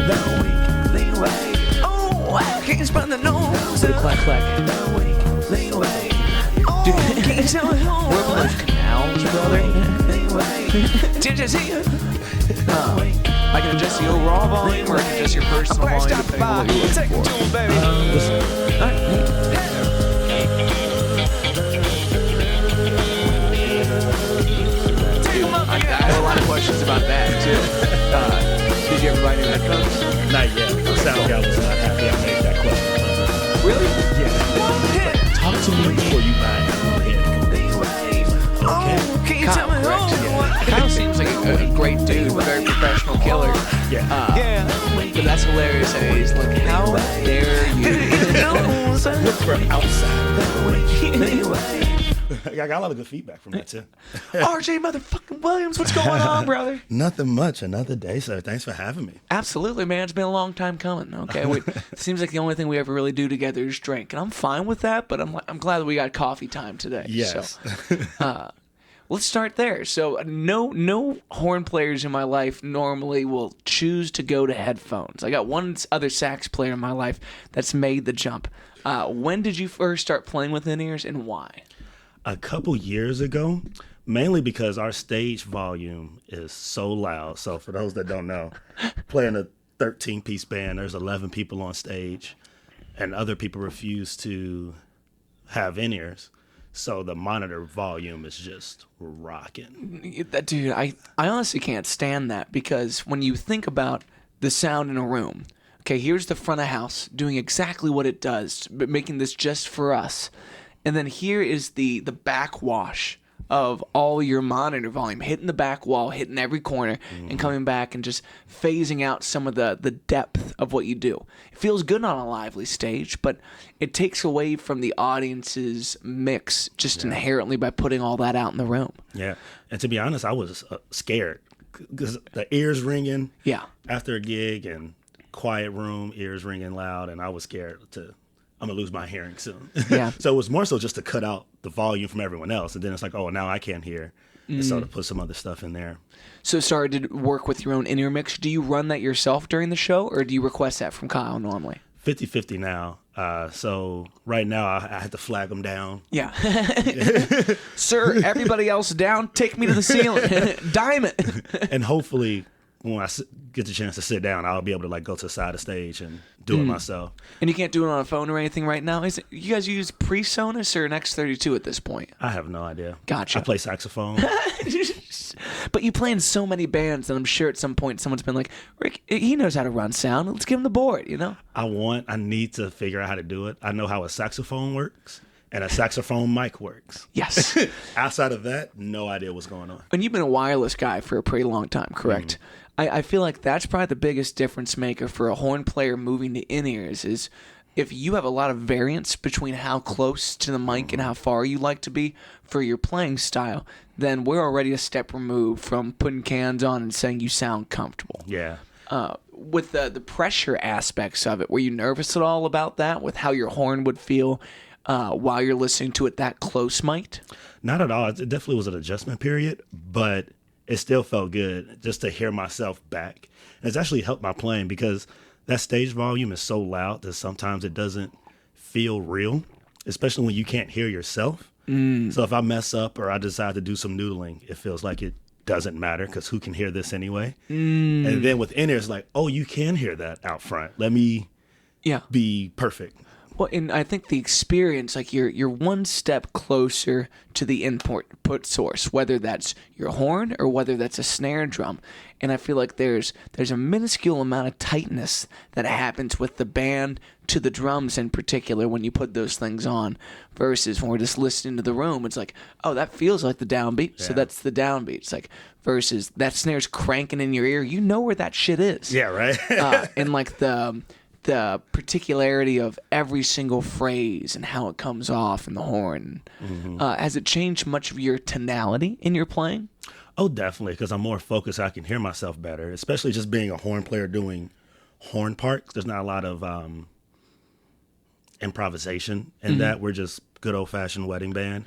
the weekly way. Oh, I can't spend the nose. Little clack clack. The weekly way. Oh, can't you tell me home? We're up in those canals, brother. Did you see it? I can adjust the overall volume or I can adjust your personal volume depending on what you're Take looking it for. to him, baby. I have a lot of questions about that too. Did you ever buy new headphones? Not yet. The sound guy was not happy I made that question. Really? Yeah. Talk to me before you buy new headphones. Oh, can you tell me Kyle, correct. home? Kyle seems like a great dude, very professional killer. Yeah. But that's hilarious. And he's like, how dare you? Look for outside. I got a lot of good feedback from that too. RJ motherfucking Williams, what's going on, brother? Nothing much. Another day, sir. Thanks for having me. Absolutely, man. It's been a long time coming. Okay, it seems like the only thing we ever really do together is drink, and I'm fine with that. But I'm glad that we got coffee time today. Yes. So, let's start there. So, no horn players in my life normally will choose to go to headphones. I got one other sax player in my life that's made the jump. When did you first start playing with in-ears, and why? A couple years ago, mainly because our stage volume is so loud. So for those that don't know, playing a 13-piece band, there's 11 people on stage, and other people refuse to have in-ears. So the monitor volume is just rocking. Dude, I honestly can't stand that because when you think about the sound in a room, okay, here's the front of house doing exactly what it does, but making this just for us. And then here is the backwash of all your monitor volume, hitting the back wall, hitting every corner, and coming back and just phasing out some of the depth of what you do. It feels good on a lively stage, but it takes away from the audience's mix just inherently by putting all that out in the room. Yeah. And to be honest, I was scared because the ears ringing after a gig and quiet room, ears ringing loud, and I was scared I'm going to lose my hearing soon. Yeah. So it was more so just to cut out the volume from everyone else. And then it's like, oh, now I can't hear. And so to put some other stuff in there. So started to work with your own in-ear mix. Do you run that yourself during the show, or do you request that from Kyle normally? 50-50 now. So right now I had to flag them down. Yeah. Sir, everybody else down, take me to the ceiling. Diamond. And hopefully when I get the chance to sit down, I'll be able to like go to the side of the stage and do it myself. And you can't do it on a phone or anything right now? You guys use PreSonus or an X32 at this point? I have no idea. Gotcha. I play saxophone. But you play in so many bands, and I'm sure at some point someone's been like, Rick, he knows how to run sound. Let's give him the board, you know? I need to figure out how to do it. I know how a saxophone works and a saxophone mic works. Yes. Outside of that, no idea what's going on. And you've been a wireless guy for a pretty long time, correct? I feel like that's probably the biggest difference maker for a horn player moving to in-ears is if you have a lot of variance between how close to the mic and how far you like to be for your playing style, then we're already a step removed from putting cans on and saying you sound comfortable. Yeah. With the pressure aspects of it, were you nervous at all about that, with how your horn would feel while you're listening to it that close mic'd? Not at all. It definitely was an adjustment period, but it still felt good just to hear myself back. And it's actually helped my playing because that stage volume is so loud that sometimes it doesn't feel real, especially when you can't hear yourself. So if I mess up or I decide to do some noodling, it feels like it doesn't matter because who can hear this anyway? And then with in-ears, like, oh, you can hear that out front. Let me be perfect. Well, and I think the experience, like you're one step closer to the input source, whether that's your horn or whether that's a snare drum. And I feel like there's a minuscule amount of tightness that happens with the band to the drums in particular when you put those things on, versus when we're just listening to the room. It's like, oh, that feels like the downbeat, so that's the downbeat. It's like versus that snare's cranking in your ear. You know where that shit is. Yeah, right. And like the particularity of every single phrase and how it comes off in the horn. Has it changed much of your tonality in your playing? Oh, definitely, because I'm more focused. I can hear myself better, especially just being a horn player doing horn parts. There's not a lot of improvisation in that. We're just good old-fashioned wedding band.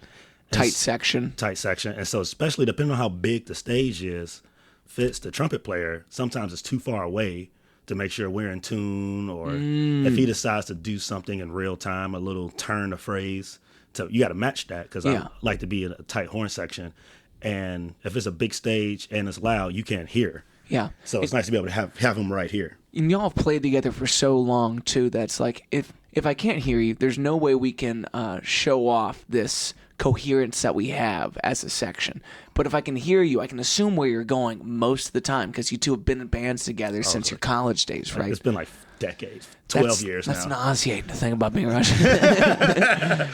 Tight section. And so especially depending on how big the stage is, fits the trumpet player, sometimes it's too far away to make sure we're in tune, or if he decides to do something in real time, a little turn of phrase. So you got to match that, because I like to be in a tight horn section. And if it's a big stage and it's loud, you can't hear. Yeah. So it's nice to be able to have him right here. And y'all have played together for so long, too, that's like, if I can't hear you, there's no way we can show off this coherence that we have as a section. But if I can hear you, I can assume where you're going most of the time, because you two have been in bands together since your college days, right? It's been like decades, 12 years now. That's nauseating to think about being Russian.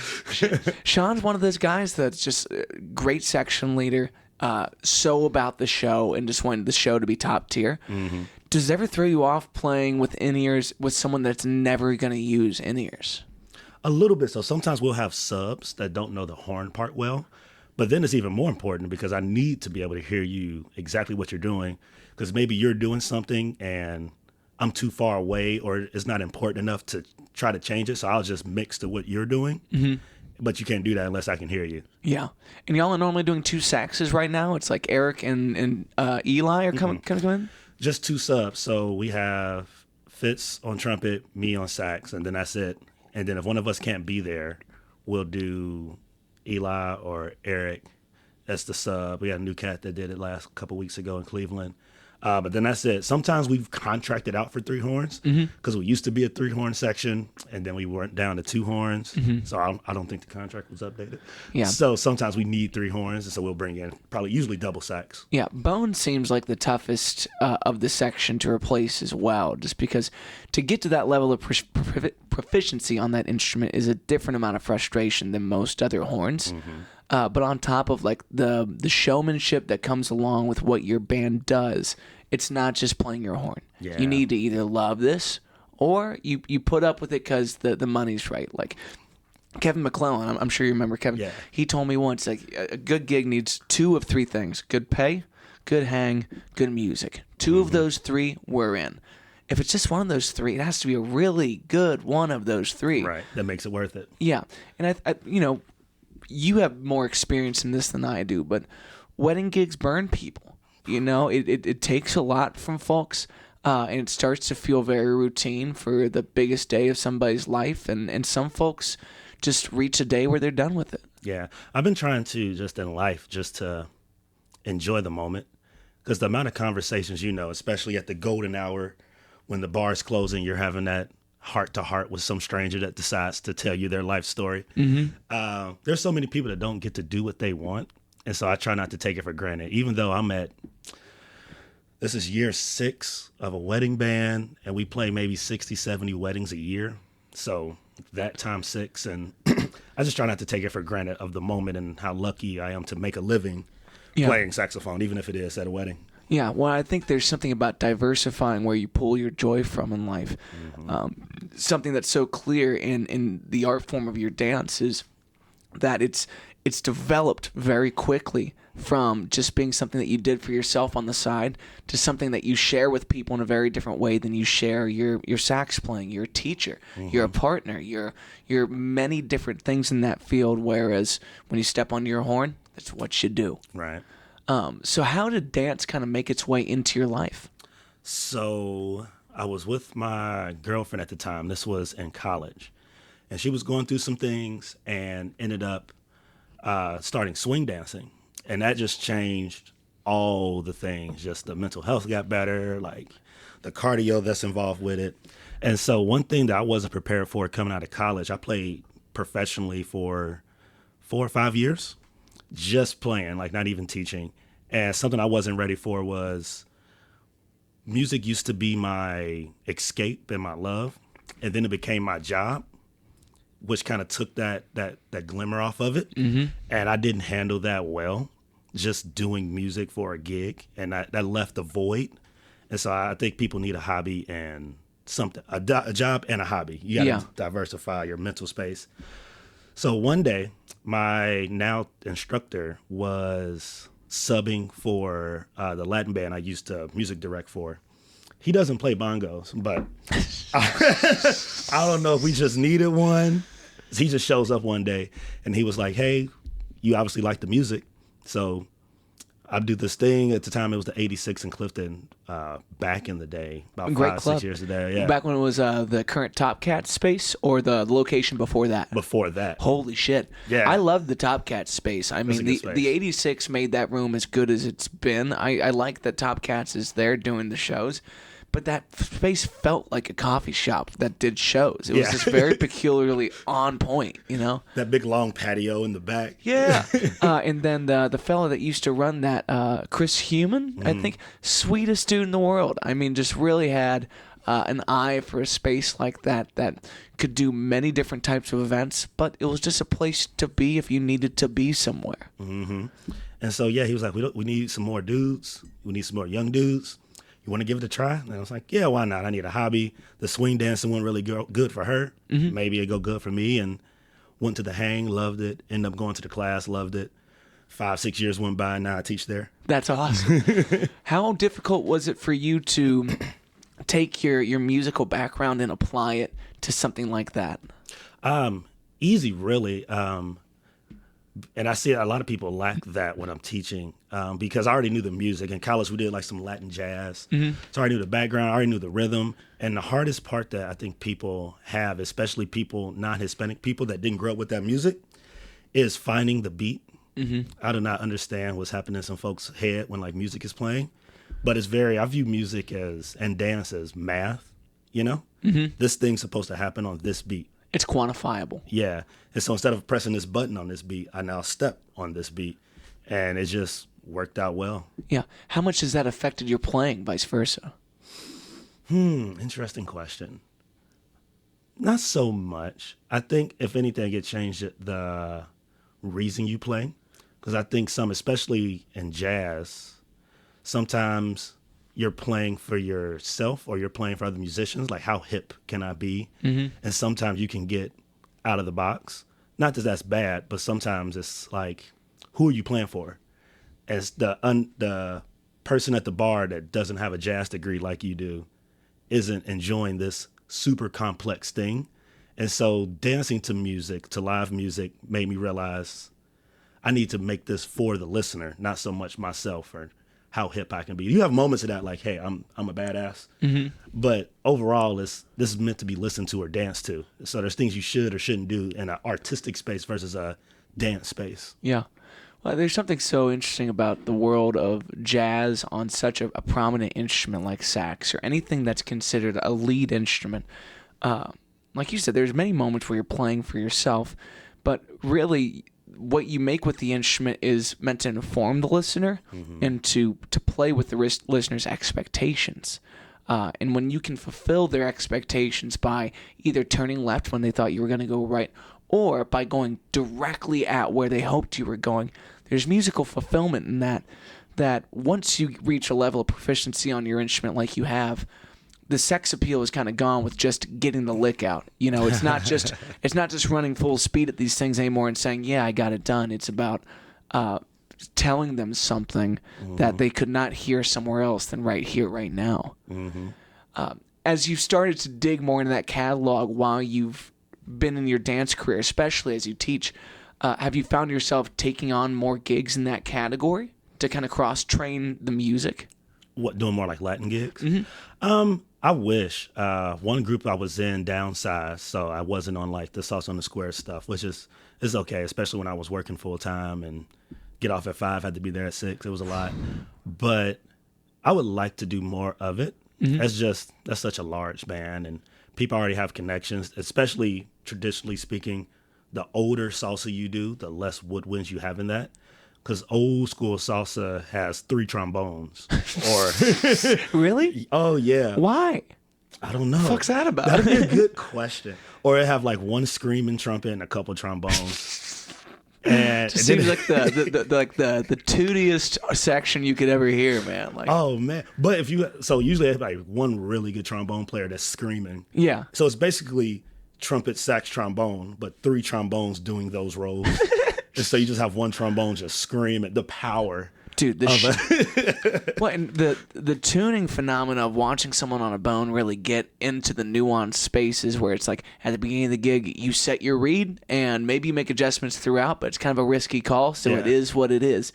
Sean's one of those guys that's just a great section leader, so about the show and just wanted the show to be top tier. Mm-hmm. Does it ever throw you off playing with in-ears with someone that's never going to use in-ears? A little bit. So sometimes we'll have subs that don't know the horn part well, but then it's even more important because I need to be able to hear you exactly what you're doing, because maybe you're doing something and I'm too far away, or it's not important enough to try to change it. So I'll just mix to what you're doing, but you can't do that unless I can hear you. Yeah. And y'all are normally doing two saxes right now. It's like Eric and Eli are coming in? Just two subs. So we have Fitz on trumpet, me on sax, and then that's it. And then if one of us can't be there, we'll do Eli or Eric. That's the sub. We had a new cat that did it last couple weeks ago in Cleveland. But then that's it. Sometimes we've contracted out for three horns because we used to be a 3-horn section, and then we went down to 2 horns. So I don't think the contract was updated. Yeah. So sometimes we need 3 horns, and so we'll bring in usually double sax. Yeah, bone seems like the toughest of the section to replace as well, just because to get to that level of proficiency on that instrument is a different amount of frustration than most other horns. But on top of like the showmanship that comes along with what your band does, it's not just playing your horn. Yeah. You need to either love this or you put up with it because the money's right. Like Kevin McClellan, I'm sure you remember Kevin. Yeah. He told me once, like, a good gig needs 2 of 3 things: good pay, good hang, good music. 2 of those 3, we're in. If it's just one of those 3, it has to be a really good one of those 3. Right. That makes it worth it. Yeah. And I you have more experience in this than I do, but wedding gigs burn people. It takes a lot from folks, and it starts to feel very routine for the biggest day of somebody's life, and some folks just reach a day where they're done with it. Yeah. I've been trying to, just in life, just to enjoy the moment, because the amount of conversations, especially at the golden hour when the bar's closing, you're having that heart-to-heart with some stranger that decides to tell you their life story. There's so many people that don't get to do what they want, and so I try not to take it for granted. Even though this is year 6 of a wedding band, and we play maybe 60, 70 weddings a year, so that times 6, and I just try not to take it for granted of the moment and how lucky I am to make a living playing saxophone, even if it is at a wedding. Yeah, well, I think there's something about diversifying where you pull your joy from in life. Something that's so clear in the art form of your dance is that it's developed very quickly from just being something that you did for yourself on the side to something that you share with people in a very different way than you share your sax playing. You're a teacher. You're a partner. You're many different things in that field, whereas when you step on your horn, that's what you do. Right. So how did dance kind of make its way into your life? So I was with my girlfriend at the time. This was in college. And she was going through some things and ended up starting swing dancing. And that just changed all the things. Just the mental health got better, like the cardio that's involved with it. And so one thing that I wasn't prepared for coming out of college, I played professionally for 4 or 5 years. Just playing, like not even teaching. And something I wasn't ready for was music used to be my escape and my love. And then it became my job, which kind of took that glimmer off of it. And I didn't handle that well, just doing music for a gig. And that left a void. And so I think people need a hobby and something, a job and a hobby. You got to diversify your mental space. So one day, my now instructor was subbing for the Latin band I used to music direct for. He doesn't play bongos, but I don't know if we just needed one. He just shows up one day, and he was like, hey, you obviously like the music, so I do this thing. At the time, it was the 86 in Clifton back in the day, about Great 5, club. 6 years ago. Yeah. Back when it was the current Top Cat space or the location before that? Before that. Holy shit. Yeah. I love the Top Cat space. I mean, a good the space. the 86 made that room as good as it's been. I like that Top Cats is there doing the shows. But that space felt like a coffee shop that did shows. It was Yeah. just very peculiarly on point, you know? That big long patio in the back. Yeah. And then the fellow that used to run that, Chris Human, I think, sweetest dude in the world. I mean, just really had an eye for a space like that could do many different types of events, but it was just a place to be if you needed to be somewhere. And so, yeah, he was like, we need some more dudes. We need some more young dudes. You want to give it a try? And I was like, yeah, why not? I need a hobby. The swing dancing went really good for her. Maybe it'd go good for me. And went to the hang, loved it. Ended up going to the class, loved it. 5, 6 years went by, and now I teach there. That's awesome. How difficult was it for you to take your musical background and apply it to something like that? Easy, really. And I see a lot of people lack that when I'm teaching because I already knew the music. In college, we did like some Latin jazz. So I already knew the background. I already knew the rhythm. And the hardest part that I think people have, especially people, non-Hispanic people that didn't grow up with that music, is finding the beat. I do not understand what's happening in some folks' head when like music is playing. But I view music and dance as math, you know? This thing's supposed to happen on this beat. It's quantifiable. Yeah. And so instead of pressing this button on this beat, I now step on this beat. And it just worked out well. Yeah. How much has that affected your playing, vice versa? Interesting question. Not so much. I think, if anything, it changed the reason you play. Because I think especially in jazz, sometimes you're playing for yourself or you're playing for other musicians. Like, how hip can I be? And sometimes you can get out of the box. Not that that's bad, but sometimes it's like, who are you playing for? As the person at the bar that doesn't have a jazz degree like you do isn't enjoying this super complex thing. And so dancing to music, to live music, made me realize I need to make this for the listener, not so much myself or how hip I can be. You have moments of that, like, hey, I'm a badass. But overall, this is meant to be listened to or danced to. So there's things you should or shouldn't do in an artistic space versus a dance space. Yeah. Well, there's something so interesting about the world of jazz on such a prominent instrument like sax or anything that's considered a lead instrument. Like you said, there's many moments where you're playing for yourself, but really what you make with the instrument is meant to inform the listener and to play with the listener's expectations. And when you can fulfill their expectations by either turning left when they thought you were going to go right or by going directly at where they hoped you were going, there's musical fulfillment in that once you reach a level of proficiency on your instrument like you have, the sex appeal is kind of gone with just getting the lick out. You know, it's not just running full speed at these things anymore and saying, yeah, I got it done. It's about telling them something that they could not hear somewhere else than right here, right now. As you've started to dig more into that catalog while you've been in your dance career, especially as you teach, have you found yourself taking on more gigs in that category to kind of cross-train the music? What, doing more like Latin gigs? I wish. One group I was in downsized, so I wasn't on like the Sauce on the Square stuff, which is okay, especially when I was working full time and get off at 5, had to be there at 6. It was a lot. But I would like to do more of it. That's such a large band, and people already have connections, especially traditionally speaking. The older salsa you do, the less woodwinds you have in that. Because old school salsa has 3 trombones. Or Really? Oh, yeah. Why? I don't know. Fuck's that about? That'd be a good question. Or it have like one screaming trumpet and a couple trombones. And It seems like the tootiest section you could ever hear, man. Like, oh man! But usually it's like one really good trombone player that's screaming. yeah. So it's basically trumpet, sax, trombone, but 3 trombones doing those roles. And so you just have one trombone just screaming the power. Dude, well, and the tuning phenomena of watching someone on a bone really get into the nuanced spaces where it's like at the beginning of the gig you set your read and maybe you make adjustments throughout, but it's kind of a risky call, so Yeah. it is what it is.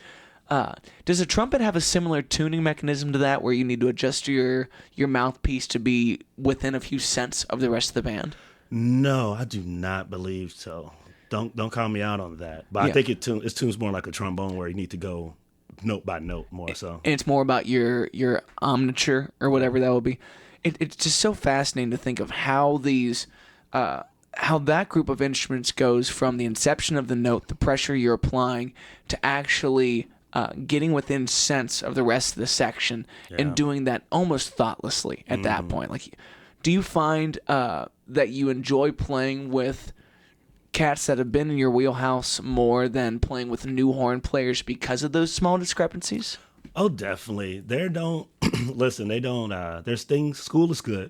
Does a trumpet have a similar tuning mechanism to that, where you need to adjust your mouthpiece to be within a few cents of the rest of the band? No, I do not believe so. Don't call me out on that. But Yeah. I think it tunes more like a trombone, where you need to go note by note more so. And it's more about your omniture or whatever that will be. It's just so fascinating to think of how these how that group of instruments goes from the inception of the note, the pressure you're applying, to actually getting within sense of the rest of the section and doing that almost thoughtlessly at that point. Like, do you find that you enjoy playing with cats that have been in your wheelhouse more than playing with new horn players because of those small discrepancies? Oh, definitely. They don't listen. They don't. There's things. School is good,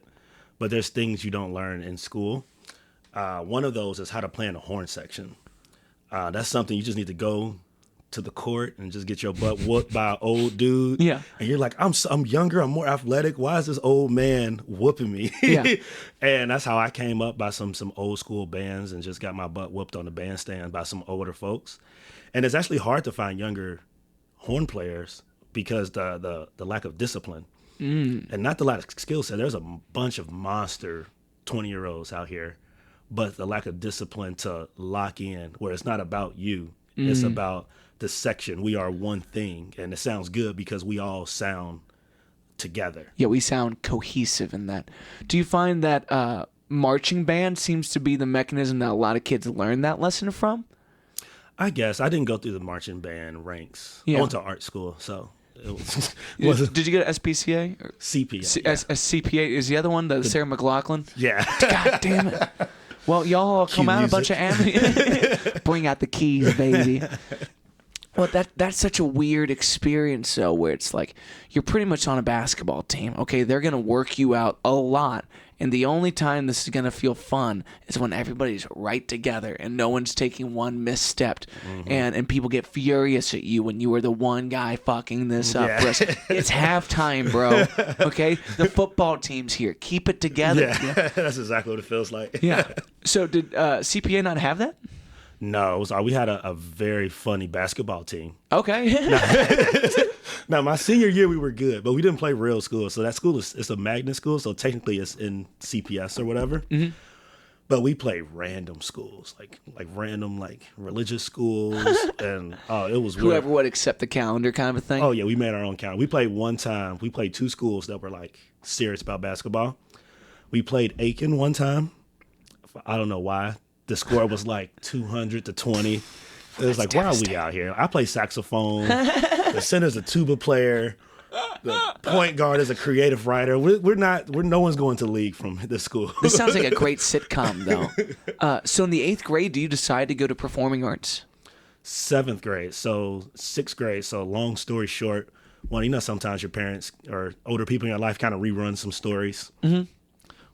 but there's things you don't learn in school. One of those is how to play in a horn section. That's something you just need to go to the court and just get your butt whooped by an old dude. Yeah. And you're like, I'm younger, I'm more athletic. Why is this old man whooping me? Yeah. And that's how I came up by some old school bands and just got my butt whooped on the bandstand by some older folks. And it's actually hard to find younger horn players because the lack of discipline and not the lack of skill set. There's a bunch of monster 20-year-olds out here, but the lack of discipline to lock in, where it's not about you. It's about the section. We are one thing, and it sounds good because we all sound together. Yeah, we sound cohesive in that. Do you find that marching band seems to be the mechanism that a lot of kids learn that lesson from? I guess I didn't go through the marching band ranks. Yeah. I went to art school, so it was Did you get an SPCA? Or CPA. A CPA is the other one, the Sarah McLachlan? Yeah. God damn it. Well, y'all come Cue out music. a bunch of ammo. Bring out the keys, baby. Well, that's such a weird experience, though, where it's like you're pretty much on a basketball team. Okay, they're going to work you out a lot, and the only time this is going to feel fun is when everybody's right together and no one's taking one misstep, and people get furious at you when you were the one guy fucking this up. Yeah. For us. It's halftime, bro. Okay, the football team's here. Keep it together. Yeah, that's exactly what it feels like. Yeah. So did CPA not have that? No, it was, we had a very funny basketball team. Okay. Now, my senior year, we were good, but we didn't play real school. So that school it's a magnet school, so technically it's in CPS or whatever. Mm-hmm. But we played random schools, like random religious schools, and it was weird. Whoever would accept the calendar kind of a thing. Oh yeah, we made our own calendar. We played one time. We played two schools that were serious about basketball. We played Aiken one time. I don't know why. The score was 200-20. It was That's why are we out here? I play saxophone. The center's a tuba player. The point guard is a creative writer. No one's going to league from this school. This sounds like a great sitcom, though. So in the 8th grade, do you decide to go to performing arts? 7th grade, so 6th grade. So long story short, sometimes your parents or older people in your life kind of rerun some stories. Mm-hmm.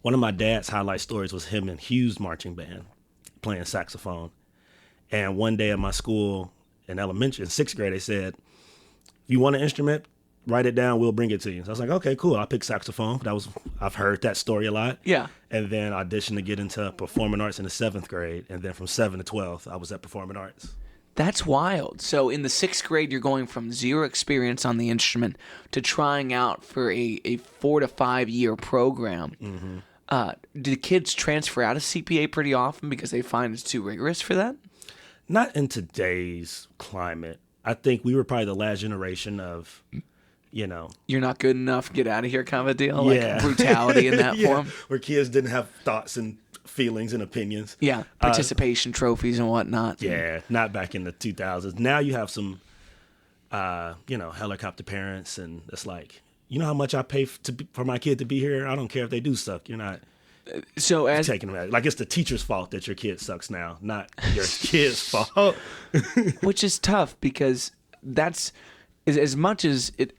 One of my dad's highlight stories was him in Hughes marching band playing saxophone. And one day at my school in 6th grade, they said, if you want an instrument, write it down, we'll bring it to you. So I was like, okay, cool. I'll pick saxophone. I've heard that story a lot. Yeah. And then auditioned to get into performing arts in the 7th grade. And then from 7 to 12th, I was at performing arts. That's wild. So in the 6th grade, you're going from zero experience on the instrument to trying out for a 4 to 5 year program. Mm-hmm. Do the kids transfer out of CPA pretty often because they find it's too rigorous for that? Not in today's climate. I think we were probably the last generation of, You're not good enough, get out of here kind of a deal? Yeah. Like brutality in that form? Where kids didn't have thoughts and feelings and opinions. Yeah, participation trophies and whatnot. Yeah, not back in the 2000s. Now you have some, helicopter parents, and it's like, you know how much I pay for my kid to be here? I don't care if they do suck. You're not taking them out. It's the teacher's fault that your kid sucks now, not your kid's fault. Which is tough because that's as much as it,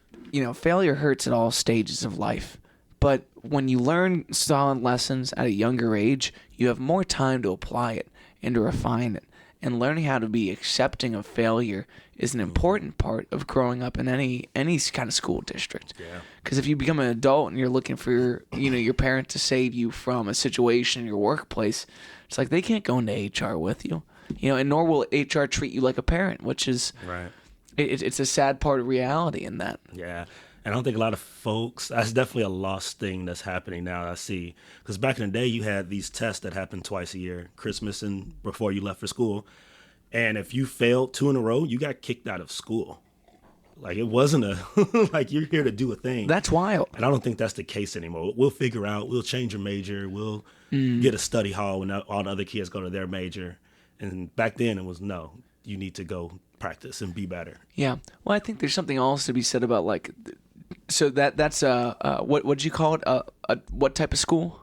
failure hurts at all stages of life. But when you learn solid lessons at a younger age, you have more time to apply it and to refine it. And learning how to be accepting of failure is an important part of growing up in any kind of school district. Yeah. Because if you become an adult and you're looking for your parent to save you from a situation in your workplace, it's like they can't go into HR with you, and nor will HR treat you like a parent, which is right. It's a sad part of reality in that. Yeah. And I don't think a lot of folks, that's definitely a lost thing that's happening now, I see. Because back in the day, you had these tests that happened twice a year, Christmas and before you left for school. And if you failed 2 in a row, you got kicked out of school. Like, it wasn't like, you're here to do a thing. That's wild. And I don't think that's the case anymore. We'll figure out, we'll change your major, we'll get a study hall when all the other kids go to their major. And back then it was, no, you need to go practice and be better. Yeah. Well, I think there's something else to be said about, like, so that's what'd you call it? What type of school?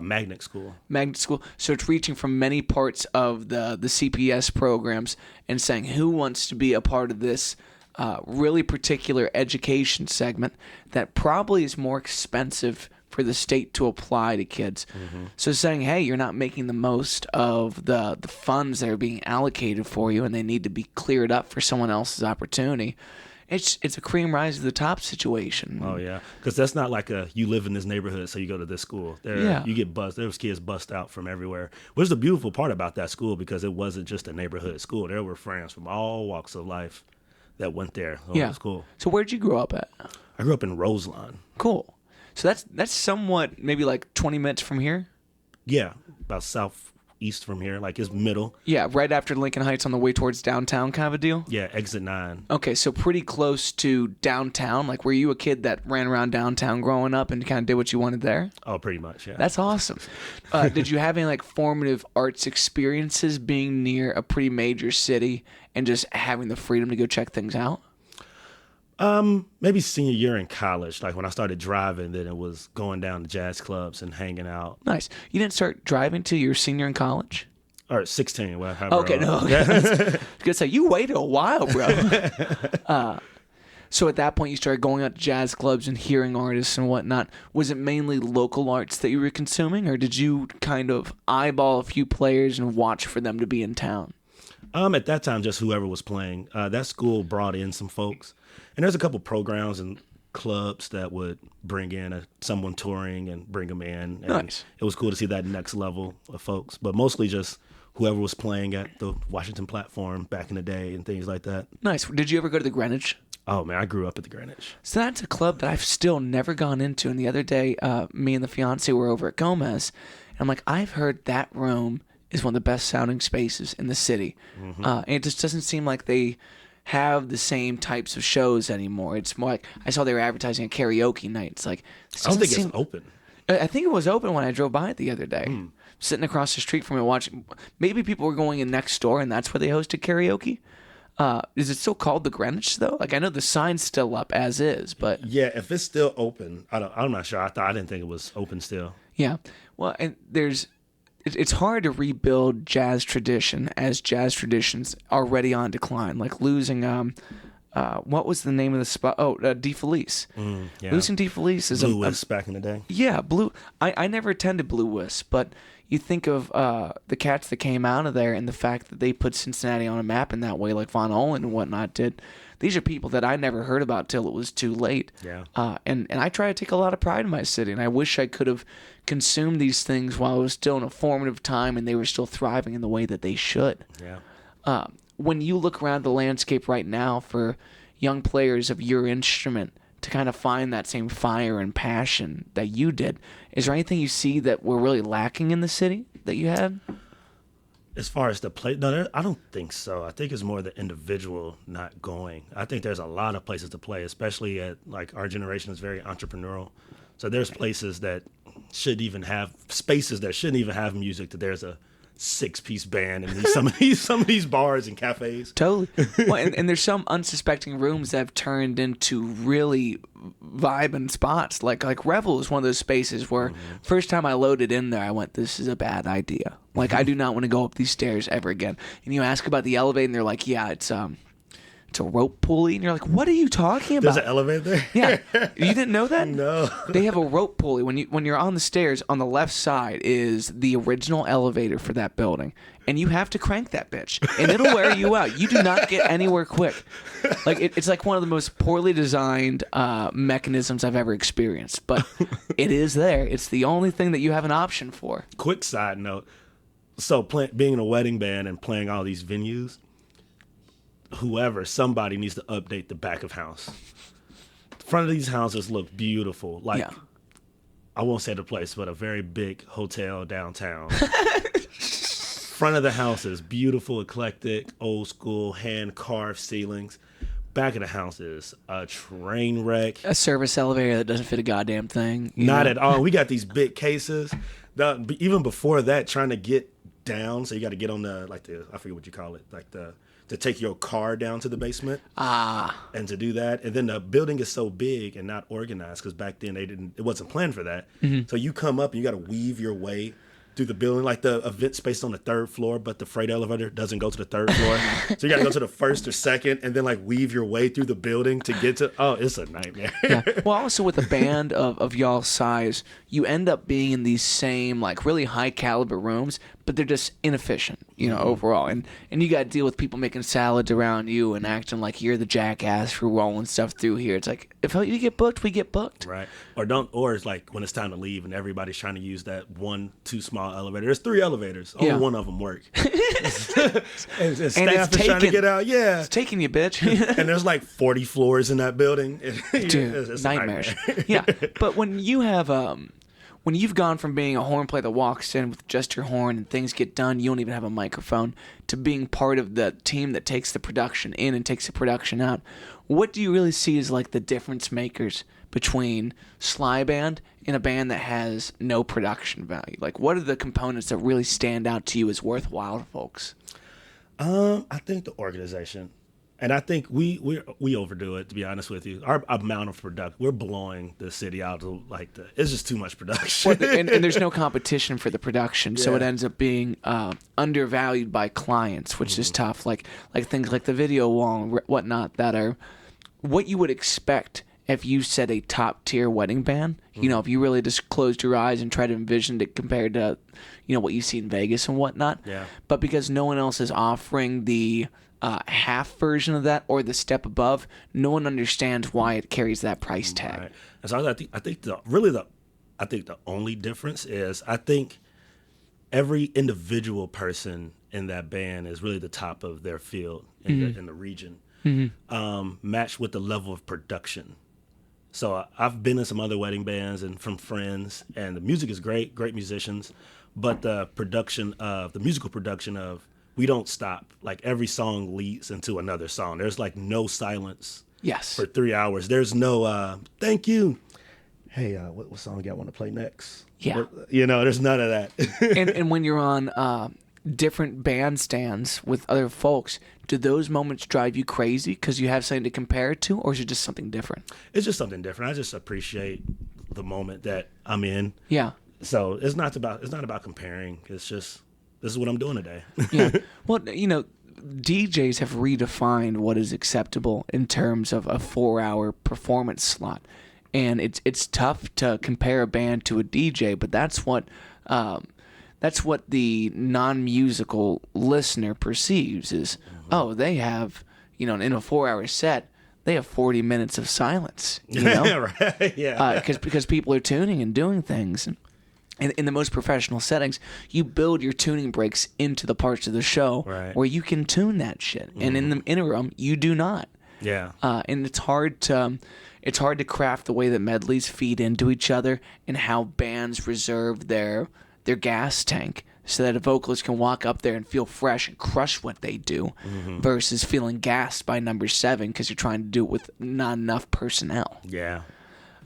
Magnet school. Magnet school. So it's reaching from many parts of the CPS programs and saying who wants to be a part of this really particular education segment that probably is more expensive for the state to apply to kids. Mm-hmm. So saying, hey, you're not making the most of the funds that are being allocated for you and they need to be cleared up for someone else's opportunity. It's a cream rise to the top situation. Oh, yeah. Because that's not like you live in this neighborhood, so you go to this school. You get bussed. There was kids bussed out from everywhere. Which is the beautiful part about that school, because it wasn't just a neighborhood school. There were friends from all walks of life that went there. So it was cool. So where'd you grow up at? I grew up in Roseland. Cool. So that's somewhat maybe like 20 minutes from here? Yeah, about southeast from here. Like, it's middle. Yeah, right after Lincoln Heights on the way towards downtown kind of a deal? Yeah, exit 9. Okay, so pretty close to downtown. Like, were you a kid that ran around downtown growing up and kind of did what you wanted there? Oh, pretty much, yeah. That's awesome. Did you have any, like, formative arts experiences being near a pretty major city and just having the freedom to go check things out? Maybe senior year in college, like when I started driving, then it was going down to jazz clubs and hanging out. Nice. You didn't start driving till you were senior in college? Or 16. Well, okay, no. Okay. I was gonna say, you waited a while, bro. So at that point, you started going out to jazz clubs and hearing artists and whatnot. Was it mainly local arts that you were consuming, or did you kind of eyeball a few players and watch for them to be in town? At that time, just whoever was playing. That school brought in some folks. And there's a couple programs and clubs that would bring in someone touring and bring them in. And nice. It was cool to see that next level of folks. But mostly just whoever was playing at the Washington platform back in the day and things like that. Nice. Did you ever go to the Greenwich? Oh, man, I grew up at the Greenwich. So that's a club that I've still never gone into. And the other day, me and the fiance were over at Gomez. And I'm like, I've heard that room is one of the best sounding spaces in the city. Mm-hmm. And it just doesn't seem like they have the same types of shows anymore. It's more like, I saw they were advertising a karaoke night. It's like, I don't think it's open. I think it was open when I drove by it the other day. Sitting across the street from it watching. Maybe people were going in next door and that's where they hosted karaoke. Is it still called the Greenwich though? Like, I know the sign's still up as is, but yeah, if it's still open, I'm not sure. I didn't think it was open still. Yeah, well, and it's hard to rebuild jazz tradition as jazz tradition's already on decline. Like losing what was the name of the spot? Oh, DeFelice. Yeah. Losing DeFelice is Blue Wisp back in the day. Yeah, Blue. I never attended Blue Wisp, but you think of the cats that came out of there and the fact that they put Cincinnati on a map in that way, like Von Ohlen and whatnot did. These are people that I never heard about till it was too late. Yeah. And I try to take a lot of pride in my city, and I wish I could have consumed these things while it was still in a formative time and they were still thriving in the way that they should. Yeah. When you look around the landscape right now for young players of your instrument to kind of find that same fire and passion that you did, is there anything you see that we're really lacking in the city that you had? As far as the play, no, I don't think so. I think it's more the individual not going. I think there's a lot of places to play, especially at, like, our generation is very entrepreneurial. So there's places that shouldn't even have spaces that shouldn't even have music. That there's a 6-piece band in some of these bars and cafes. Totally. Well, and there's some unsuspecting rooms that have turned into really vibing spots. Like Revel is one of those spaces where first time I loaded in there, I went, this is a bad idea. Like, I do not want to go up these stairs ever again. And you ask about the elevator, and they're like, yeah, it's a rope pulley. And you're like, what are you talking about? There's an elevator there? Yeah. You didn't know that? No. They have a rope pulley. When you're on the stairs, on the left side is the original elevator for that building. And you have to crank that bitch. And it'll wear you out. You do not get anywhere quick. Like, it's like one of the most poorly designed mechanisms I've ever experienced. But it is there. It's the only thing that you have an option for. Quick side note. So being in a wedding band and playing all these venues, somebody needs to update the back of house. The front of these houses look beautiful. Like, Yeah. I won't say the place, but a very big hotel downtown. Front of the house is beautiful, eclectic, old school, hand carved ceilings. Back of the house is a train wreck. A service elevator that doesn't fit a goddamn thing. Not at all. We got these big cases. Even before that, trying to get down, so you got to get on I forget what you call it, to take your car down to the basement. And to do that. And then the building is so big and not organized, because back then it wasn't planned for that. Mm-hmm. So you come up and you got to weave your way through the building, like the event space on the third floor, but the freight elevator doesn't go to the third floor. So you got to go to the first or second and then like weave your way through the building to get to, it's a nightmare. Yeah. Well, also with a band of y'all's size, you end up being in these same like really high caliber rooms, but they're just inefficient, overall. And you got to deal with people making salads around you and acting like you're the jackass for rolling stuff through here. It's like, if you get booked, we get booked. Right. Or it's like when it's time to leave and everybody's trying to use that one too small elevator. There's 3 elevators. Only one of them work. and staff is trying to get out. Yeah. It's taking you, bitch. And there's like 40 floors in that building. Dude, it's nightmares. Yeah. But when you have when you've gone from being a horn player that walks in with just your horn and things get done, you don't even have a microphone, to being part of the team that takes the production in and takes the production out, what do you really see as like the difference makers between Sly Band and a band that has no production value? Like, what are the components that really stand out to you as worthwhile to folks? I think the organization. And I think we overdo it, to be honest with you. Our amount of production, we're blowing the city out to it's just too much production. Well, and there's no competition for the production, so it ends up being undervalued by clients, which is tough. Like things like the video wall and whatnot that are what you would expect if you said a top tier wedding band. If you really just closed your eyes and tried to envision it compared to what you see in Vegas and whatnot. Yeah. But because no one else is offering the half version of that or the step above, no one understands why it carries that price tag. Right. And so I think the only difference is I think every individual person in that band is really the top of their field in the region, matched with the level of production. So I've been in some other wedding bands and from friends, and the music is great musicians, but the musical production of we don't stop. Like every song leads into another song. There's like no silence. Yes. For 3 hours. There's no thank you. Hey, what song y'all want to play next? Yeah. There's none of that. and when you're on different bandstands with other folks, do those moments drive you crazy because you have something to compare it to, or is it just something different? It's just something different. I just appreciate the moment that I'm in. Yeah. So it's not about comparing. It's just, this is what I'm doing today. Yeah. Well, DJs have redefined what is acceptable in terms of a 4-hour performance slot. And it's tough to compare a band to a DJ, but that's what the non-musical listener perceives is, they have, in a 4-hour set, they have 40 minutes of silence, Right, yeah. Because people are tuning and doing things. And in the most professional settings, you build your tuning breaks into the parts of the show where you can tune that shit. And in the interim, you do not. Yeah. And it's hard to craft the way that medleys feed into each other and how bands reserve their gas tank so that a vocalist can walk up there and feel fresh and crush what they do versus feeling gassed by number 7 because you're trying to do it with not enough personnel. Yeah.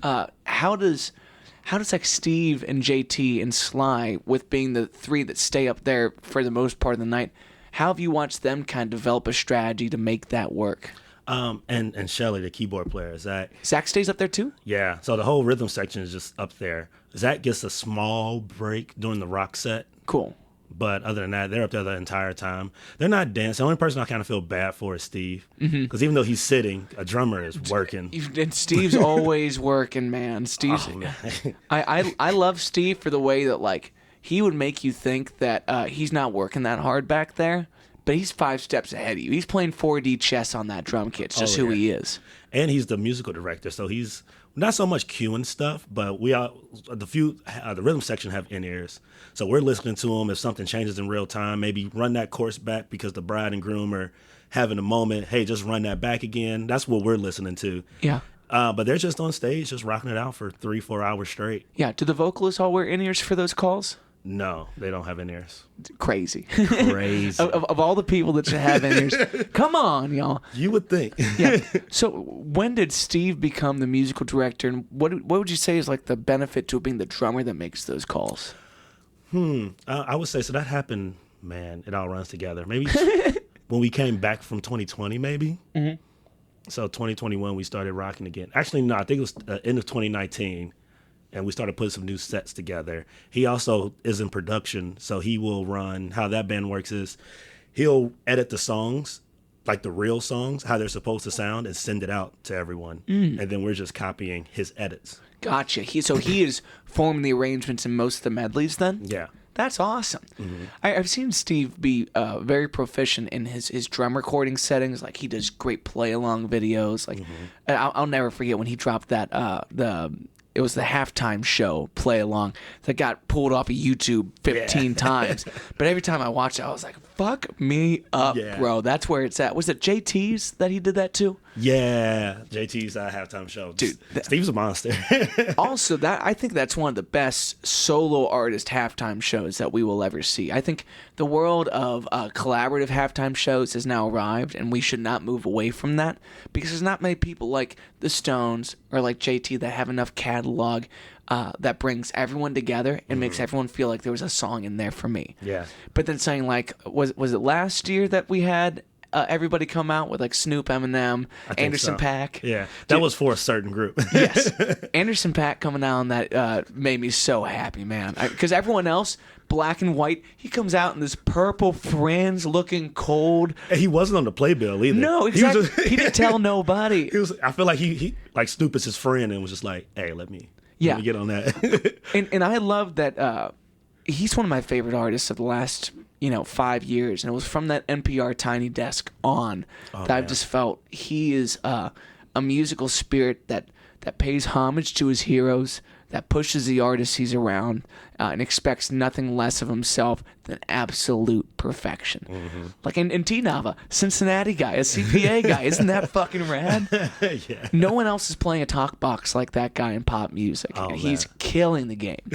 How does like Steve and JT and Sly, with being the 3 that stay up there for the most part of the night, how have you watched them kind of develop a strategy to make that work? And Shelly, the keyboard player, Zach stays up there too? Yeah. So the whole rhythm section is just up there. Zach gets a small break during the rock set. Cool. But other than that, they're up there the entire time. They're not dancing. The only person I kind of feel bad for is Steve. Because even though he's sitting, a drummer is working. And Steve's always working, man. Steve's. Oh, man. I love Steve for the way that, like, he would make you think that he's not working that hard back there, but he's 5 steps ahead of you. He's playing 4D chess on that drum kit. It's just who he is. And he's the musical director, so he's not so much cueing stuff, but the rhythm section have in-ears. So we're listening to them. If something changes in real time, maybe run that course back because the bride and groom are having a moment. Hey, just run that back again. That's what we're listening to. Yeah. But they're just on stage, just rocking it out for 3-4 hours straight. Yeah. Do the vocalists all wear in-ears for those calls? No, they don't have in-ears. Crazy. Crazy. of all the people that should have in-ears, come on, y'all. You would think. Yeah. So when did Steve become the musical director, and what would you say is like the benefit to being the drummer that makes those calls? I would say, so that happened, man, it all runs together. Maybe when we came back from 2020, maybe. Mm-hmm. So 2021, we started rocking again. Actually, no, I think it was end of 2019. And we started putting some new sets together. He also is in production, so he will run. How that band works is he'll edit the songs, like the real songs, how they're supposed to sound, and send it out to everyone. And then we're just copying his edits. Gotcha. He is forming the arrangements in most of the medleys then? Yeah. That's awesome. Mm-hmm. I've seen Steve be very proficient in his drum recording settings. Like, he does great play-along videos. Like, I'll never forget when he dropped that, it was the halftime show play along that got pulled off of YouTube 15 times. But every time I watched it, I was like, fuck me up, bro. That's where it's at. Was it JT's that he did that too? Yeah, JT's halftime show. Dude, Steve's a monster. Also, I think that's one of the best solo artist halftime shows that we will ever see. I think the world of collaborative halftime shows has now arrived, and we should not move away from that because there's not many people like the Stones or like JT that have enough catalog that brings everyone together and makes everyone feel like there was a song in there for me. Yeah. But then saying like, was it last year that we had everybody come out with like Snoop, Eminem, Anderson .Paak? Yeah, that was for a certain group. Yes. Anderson .Paak coming out on that made me so happy, man. Because everyone else, black and white, he comes out in this purple fringe looking cold. And he wasn't on the playbill either. No, exactly. He didn't tell nobody. I feel like he like Snoop is his friend and was just like, hey, let me get on that. and I love that he's one of my favorite artists of the last 5 years, and it was from that NPR Tiny Desk on that I've just felt he is a musical spirit that pays homage to his heroes, that pushes the artists he's around, and expects nothing less of himself than absolute perfection. Mm-hmm. Like in T-Nava, Cincinnati guy, a CPA guy. Isn't that fucking rad? Yeah. No one else is playing a talk box like that guy in pop music. Oh, and he's killing the game.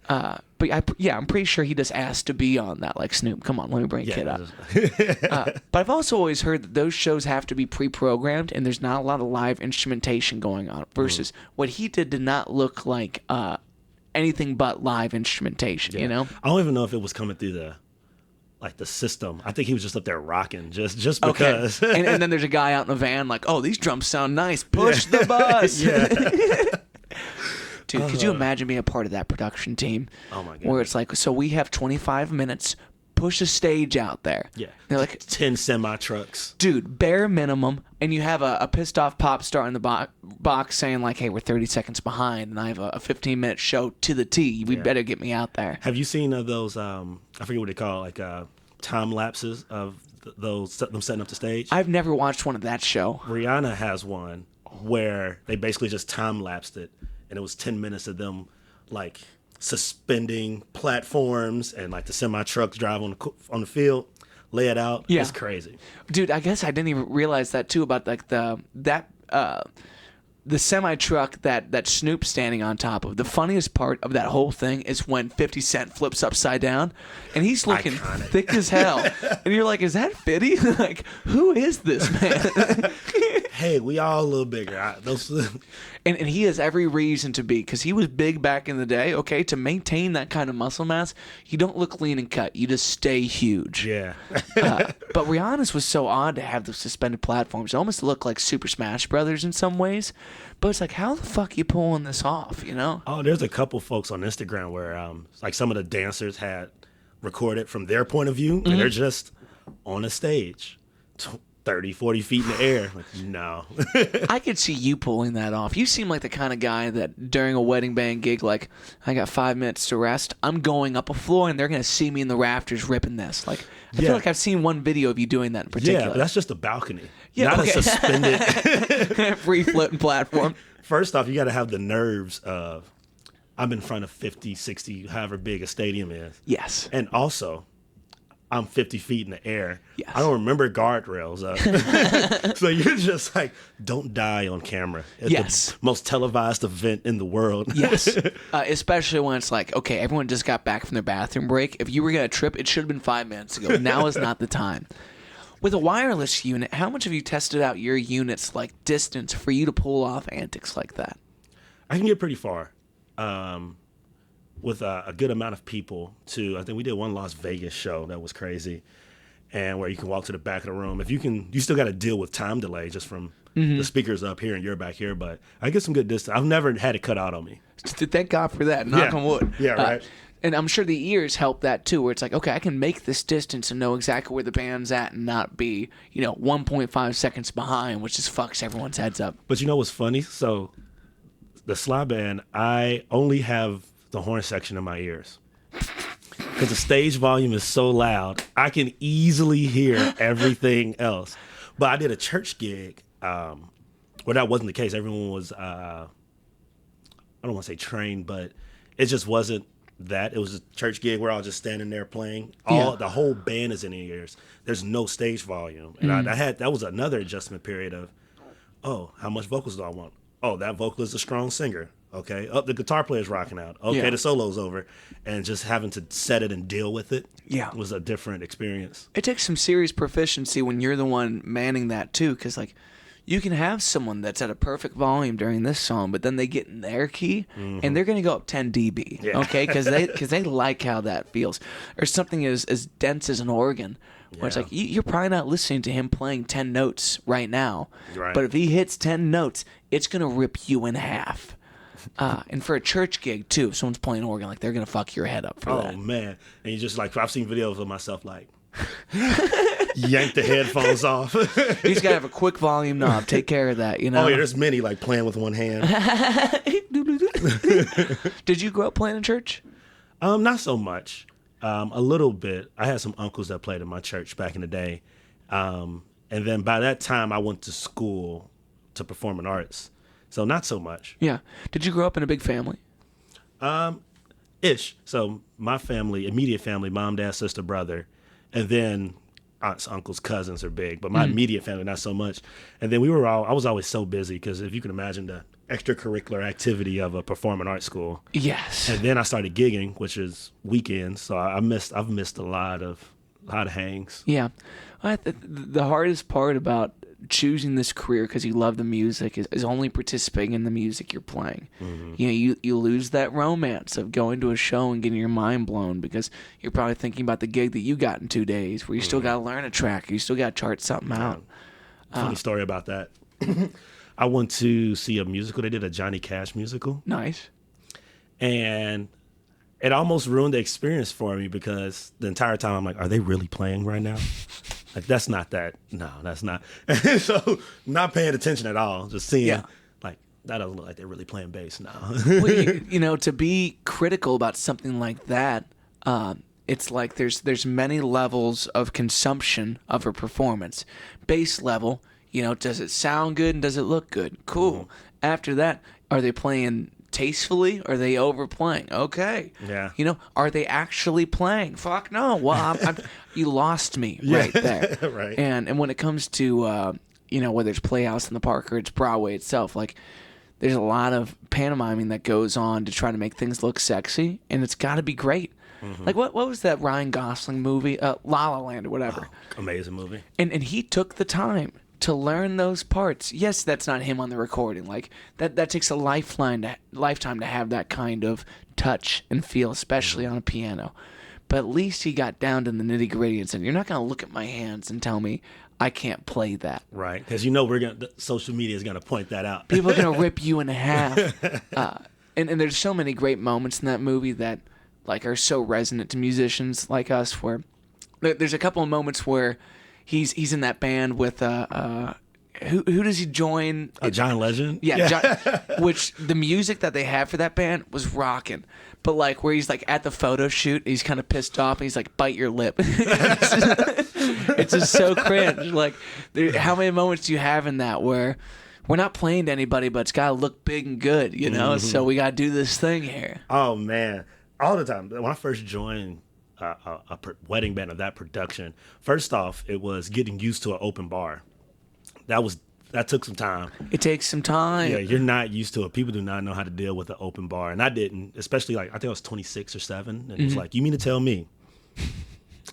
But I'm pretty sure he just asked to be on that. Like, Snoop, come on, let me bring a kid up. But I've also always heard that those shows have to be pre-programmed, and there's not a lot of live instrumentation going on. Versus what he did not look like anything but live instrumentation. Yeah. You know, I don't even know if it was coming through the system. I think he was just up there rocking just because. Okay. and then there's a guy out in the van like, oh, these drums sound nice. Push the bus. Dude, could you imagine being a part of that production team? Oh my god. Where it's like, so we have 25 minutes. Push a stage out there. Yeah. They're like 10 semi trucks. Dude, bare minimum. And you have a pissed off pop star in the box saying like, hey, we're 30 seconds behind and I have a 15-minute show to the T. We better get me out there. Have you seen those, I forget what they call it, like time lapses of those, them setting up the stage? I've never watched one of that show. Rihanna has one where they basically just time lapsed it. And it was 10 minutes of them like suspending platforms and like the semi trucks drive on the field, lay it out. Yeah. It's crazy. Dude, I guess I didn't even realize that too about like the semi truck that Snoop's standing on top of. The funniest part of that whole thing is when 50 Cent flips upside down and he's looking thick as hell. And you're like, is that 50? Like, who is this man? Hey, we all a little bigger. And he has every reason to be, because he was big back in the day. Okay, to maintain that kind of muscle mass, you don't look lean and cut. You just stay huge. Yeah. But Rihanna's was so odd to have the suspended platforms. It almost looked like Super Smash Brothers in some ways. But it's like, how the fuck you pulling this off, you know? Oh, there's a couple folks on Instagram where like some of the dancers had recorded from their point of view, and they're just on a stage. 30, 40 feet in the air. Like, no. I could see you pulling that off. You seem like the kind of guy that during a wedding band gig, like, I got 5 minutes to rest. I'm going up a floor, and they're going to see me in the rafters ripping this. Like, I feel like I've seen one video of you doing that in particular. Yeah, but that's just a balcony. Yeah, not okay. a suspended. Free floating platform. First off, you got to have the nerves of, I'm in front of 50, 60, however big a stadium is. Yes. And also, I'm 50 feet in the air. Yes. I don't remember guardrails. So you're just like, don't die on camera. It's Yes. the most televised event in the world. Yes. Especially when it's like, okay, everyone just got back from their bathroom break. If you were going to trip, it should have been 5 minutes ago. Now is not the time. With a wireless unit, how much have you tested out your unit's like distance for you to pull off antics like that? I can get pretty far with a good amount of people, too. I think we did one Las Vegas show that was crazy, and where you can walk to the back of the room. If you can, you still got to deal with time delay just from the speakers up here and you're back here, but I get some good distance. I've never had it cut out on me. Thank God for that. Knock on wood. Yeah, right. And I'm sure the ears help that too, where it's like, okay, I can make this distance and know exactly where the band's at and not be, 1.5 seconds behind, which just fucks everyone's heads up. But you know what's funny? So the slide band, I only have the horn section in my ears. Because the stage volume is so loud, I can easily hear everything else. But I did a church gig where that wasn't the case. Everyone was, I don't want to say trained, but it just wasn't that. It was a church gig where I was just standing there playing. The whole band is in the ears. There's no stage volume. And that was another adjustment period of, oh, how much vocals do I want? Oh, that vocalist is a strong singer. Okay. Oh, the guitar player's rocking out. Okay, the solo's over. And just having to set it and deal with it was a different experience. It takes some serious proficiency when you're the one manning that too, because like you can have someone that's at a perfect volume during this song, but then they get in their key and they're going to go up 10 dB, okay? Because they like how that feels. Or something as dense as an organ, where it's like you're probably not listening to him playing 10 notes right now, but if he hits 10 notes, it's going to rip you in half. And for a church gig too, if someone's playing organ, like they're going to fuck your head up for that. Oh, man. And you just like, I've seen videos of myself like, yank the headphones off. You just gotta have a quick volume knob. Take care of that, Oh yeah, there's many like playing with one hand. Did you grow up playing in church? Not so much. A little bit. I had some uncles that played in my church back in the day, and then by that time I went to school to performing arts, so not so much. Yeah. Did you grow up in a big family? Ish. So my family, immediate family, mom, dad, sister, brother. And then aunts, uncles, cousins are big, but my immediate family, not so much. And then I was always so busy because if you can imagine the extracurricular activity of a performing arts school. Yes. And then I started gigging, which is weekends. So I've missed a lot of hangs. Yeah. The hardest part about choosing this career because you love the music is only participating in the music you're playing. You lose that romance of going to a show and getting your mind blown because you're probably thinking about the gig that you got in 2 days where you still got to learn a track, or you still got to chart something out. Funny story about that. I went to see a musical. They did a Johnny Cash musical. Nice. And it almost ruined the experience for me because the entire time I'm like, are they really playing right now? Like, that's not that. No, that's not. So, not paying attention at all. Just seeing, like, that doesn't look like they're really playing bass now. Well, to be critical about something like that, it's like there's many levels of consumption of a performance. Base level, does it sound good and does it look good? Cool. After that, are they playing tastefully? Are they overplaying? Okay. Yeah. Are they actually playing? Fuck no. Well, you lost me right there. Right. And when it comes to whether it's Playhouse in the Park or it's Broadway itself, like there's a lot of pantomiming that goes on to try to make things look sexy, and it's got to be great. Like what was that Ryan Gosling movie, La La Land or whatever? Oh, amazing movie. And he took the time to learn those parts. Yes, that's not him on the recording. Like that takes a lifetime to have that kind of touch and feel, especially on a piano. But at least he got down to the nitty gritty and said, "You're not going to look at my hands and tell me I can't play that." Right, because social media is gonna point that out. People are gonna rip you in half. And there's so many great moments in that movie that like are so resonant to musicians like us. Where there's a couple of moments where He's in that band with who does he join? John Legend. Yeah. Which the music that they had for that band was rocking. But like where he's like at the photo shoot, he's kind of pissed off, and he's like, "Bite your lip." It's just so cringe. Like, how many moments do you have in that where we're not playing to anybody, but it's gotta look big and good, you know? So we gotta do this thing here. Oh man, all the time. When I first joined wedding band of that production, first off, it was getting used to an open bar. That took some time. It takes some time. Yeah, you're not used to it. People do not know how to deal with an open bar, and I didn't. Especially like I think I was 26 or 7, and it's like, you mean to tell me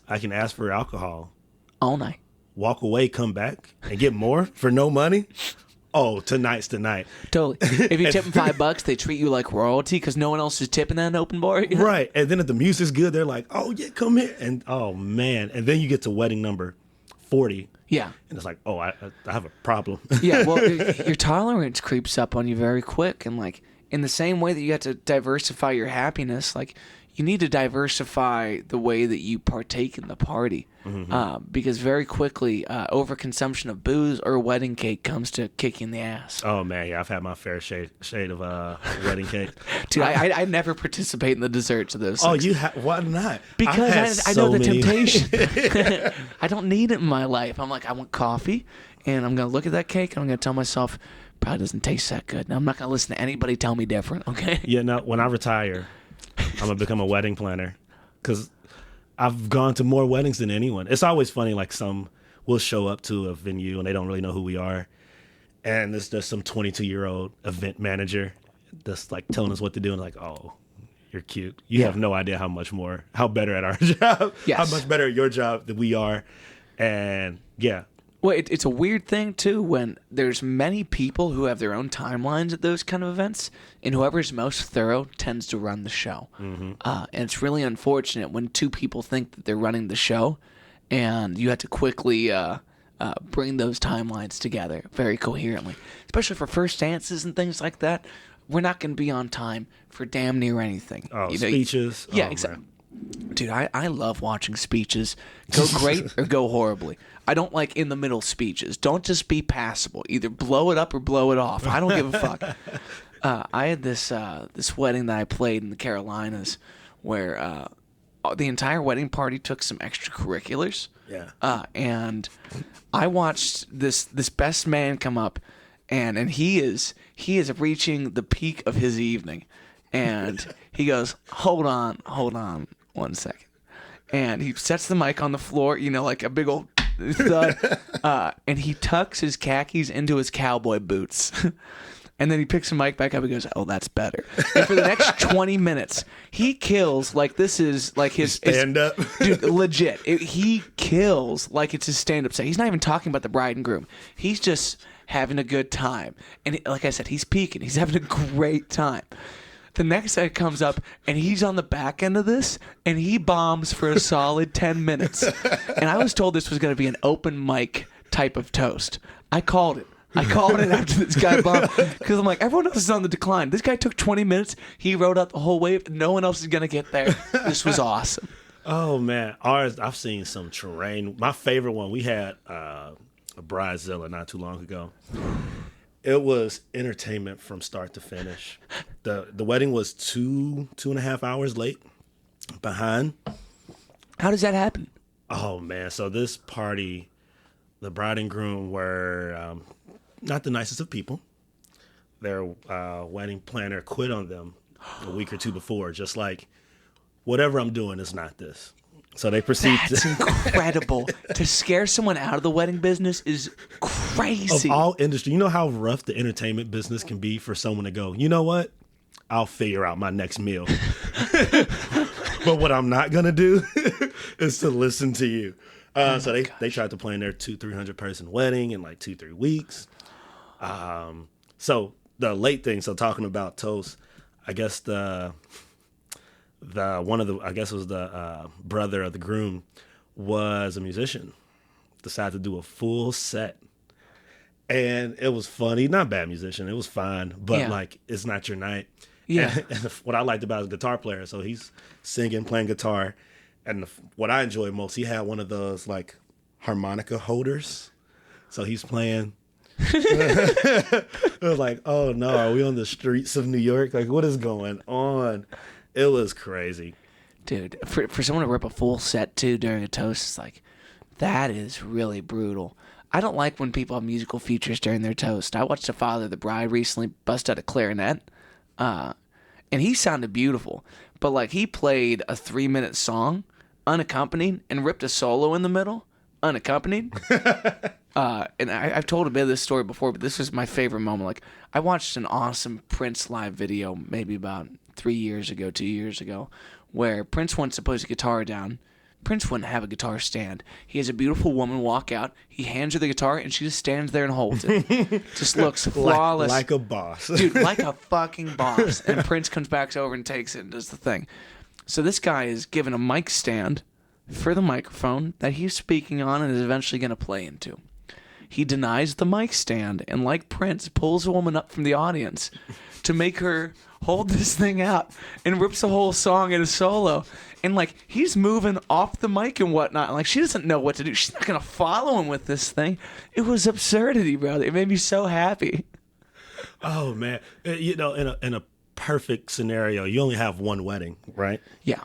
I can ask for alcohol all night, walk away, come back, and get more for no money? Oh, tonight's the night. Totally. If you tip them $5, they treat you like royalty because no one else is tipping that in open bar. You know? Right, and then if the music's good, they're like, "Oh yeah, come here," and oh man, and then you get to wedding number 40. Yeah. And it's like, oh, I have a problem. Yeah, well, your tolerance creeps up on you very quick. And, like, in the same way that you have to diversify your happiness, like, you need to diversify the way that you partake in the party. Because very quickly, overconsumption of booze or wedding cake comes to kick you in the ass. Oh, man, yeah, I've had my fair shade of wedding cake. Dude, I never participate in the desserts of those. Oh, why not? Because I know the temptation. I don't need it in my life. I'm like, I want coffee, and I'm going to look at that cake, and I'm going to tell myself, probably doesn't taste that good. Now, I'm not going to listen to anybody tell me different, okay? Yeah, no, when I retire, I'm going to become a wedding planner because I've gone to more weddings than anyone. It's always funny, like some will show up to a venue, and they don't really know who we are, and there's just some 22-year-old event manager that's like telling us what to do, and like, oh, you're cute. You have no idea how better at our job, how much better at your job than we are. And yeah. Well, it's a weird thing too when there's many people who have their own timelines at those kind of events, and whoever's most thorough tends to run the show. And it's really unfortunate when two people think that they're running the show, and you have to quickly bring those timelines together very coherently, especially for first dances and things like that. We're not going to be on time for damn near anything. Oh, speeches. Yeah, oh, exactly. Man. Dude, I love watching speeches go great or go horribly. I don't like in the middle speeches. Don't just be passable. Either blow it up or blow it off. I don't give a fuck. I had this wedding that I played in the Carolinas where the entire wedding party took some extracurriculars. Yeah. And I watched this best man come up, and he is reaching the peak of his evening, and he goes, hold on 1 second, and he sets the mic on the floor, like a big old thud, and he tucks his khakis into his cowboy boots. And then he picks the mic back up and goes, oh, that's better. And for the next 20 minutes, he kills like this is like his stand-up. Dude, legit. He kills like it's his stand-up set. He's not even talking about the bride and groom. He's just having a good time. And like I said, he's peaking. He's having a great time. The next guy comes up, and he's on the back end of this, and he bombs for a solid 10 minutes. And I was told this was going to be an open mic type of toast. I called it after this guy bombed because I'm like, everyone else is on the decline. This guy took 20 minutes. He rode out the whole wave. No one else is going to get there. This was awesome. Oh, man. Ours, I've seen some terrain. My favorite one, we had a Bridezilla not too long ago. It was entertainment from start to finish. The wedding was 2.5 hours late behind. How does that happen? Oh, man. So this party, the bride and groom were not the nicest of people. Their wedding planner quit on them a week or two before, just like, whatever I'm doing is not this. So they proceed. That's incredible. To scare someone out of the wedding business is crazy. Of all industry, you know how rough the entertainment business can be for someone to go, you know what? I'll figure out my next meal. But what I'm not going to do is to listen to you. So they tried to plan their 200-300 person wedding in like 2-3 weeks. So the late thing, so talking about toast, I guess the brother of the groom was a musician, decided to do a full set. And it was funny, not bad musician, it was fine, but like, it's not your night. Yeah. And what I liked about his guitar player, so he's singing, playing guitar. And what I enjoyed most, he had one of those like harmonica holders. So he's playing. It was like, oh no, are we on the streets of New York? Like, what is going on? It was crazy. Dude, for someone to rip a full set too during a toast, it's like, that is really brutal. I don't like when people have musical features during their toast. I watched the father of the bride recently bust out a clarinet, and he sounded beautiful. But like, he played a 3-minute song unaccompanied and ripped a solo in the middle unaccompanied. And I've told a bit of this story before, but this was my favorite moment. Like, I watched an awesome Prince live video maybe about 2 years ago, where Prince wants to put his guitar down. Prince wouldn't have a guitar stand. He has a beautiful woman walk out. He hands her the guitar, and she just stands there and holds it. Just looks flawless. Like a boss. Dude, like a fucking boss. And Prince comes back over and takes it and does the thing. So this guy is given a mic stand for the microphone that he's speaking on and is eventually going to play into. He denies the mic stand and, like Prince, pulls a woman up from the audience to make her hold this thing out and rips the whole song in a solo. And, like, he's moving off the mic and whatnot. And, like, she doesn't know what to do. She's not going to follow him with this thing. It was absurdity, bro. It made me so happy. Oh, man. You know, in a perfect scenario, you only have one wedding, right? Yeah.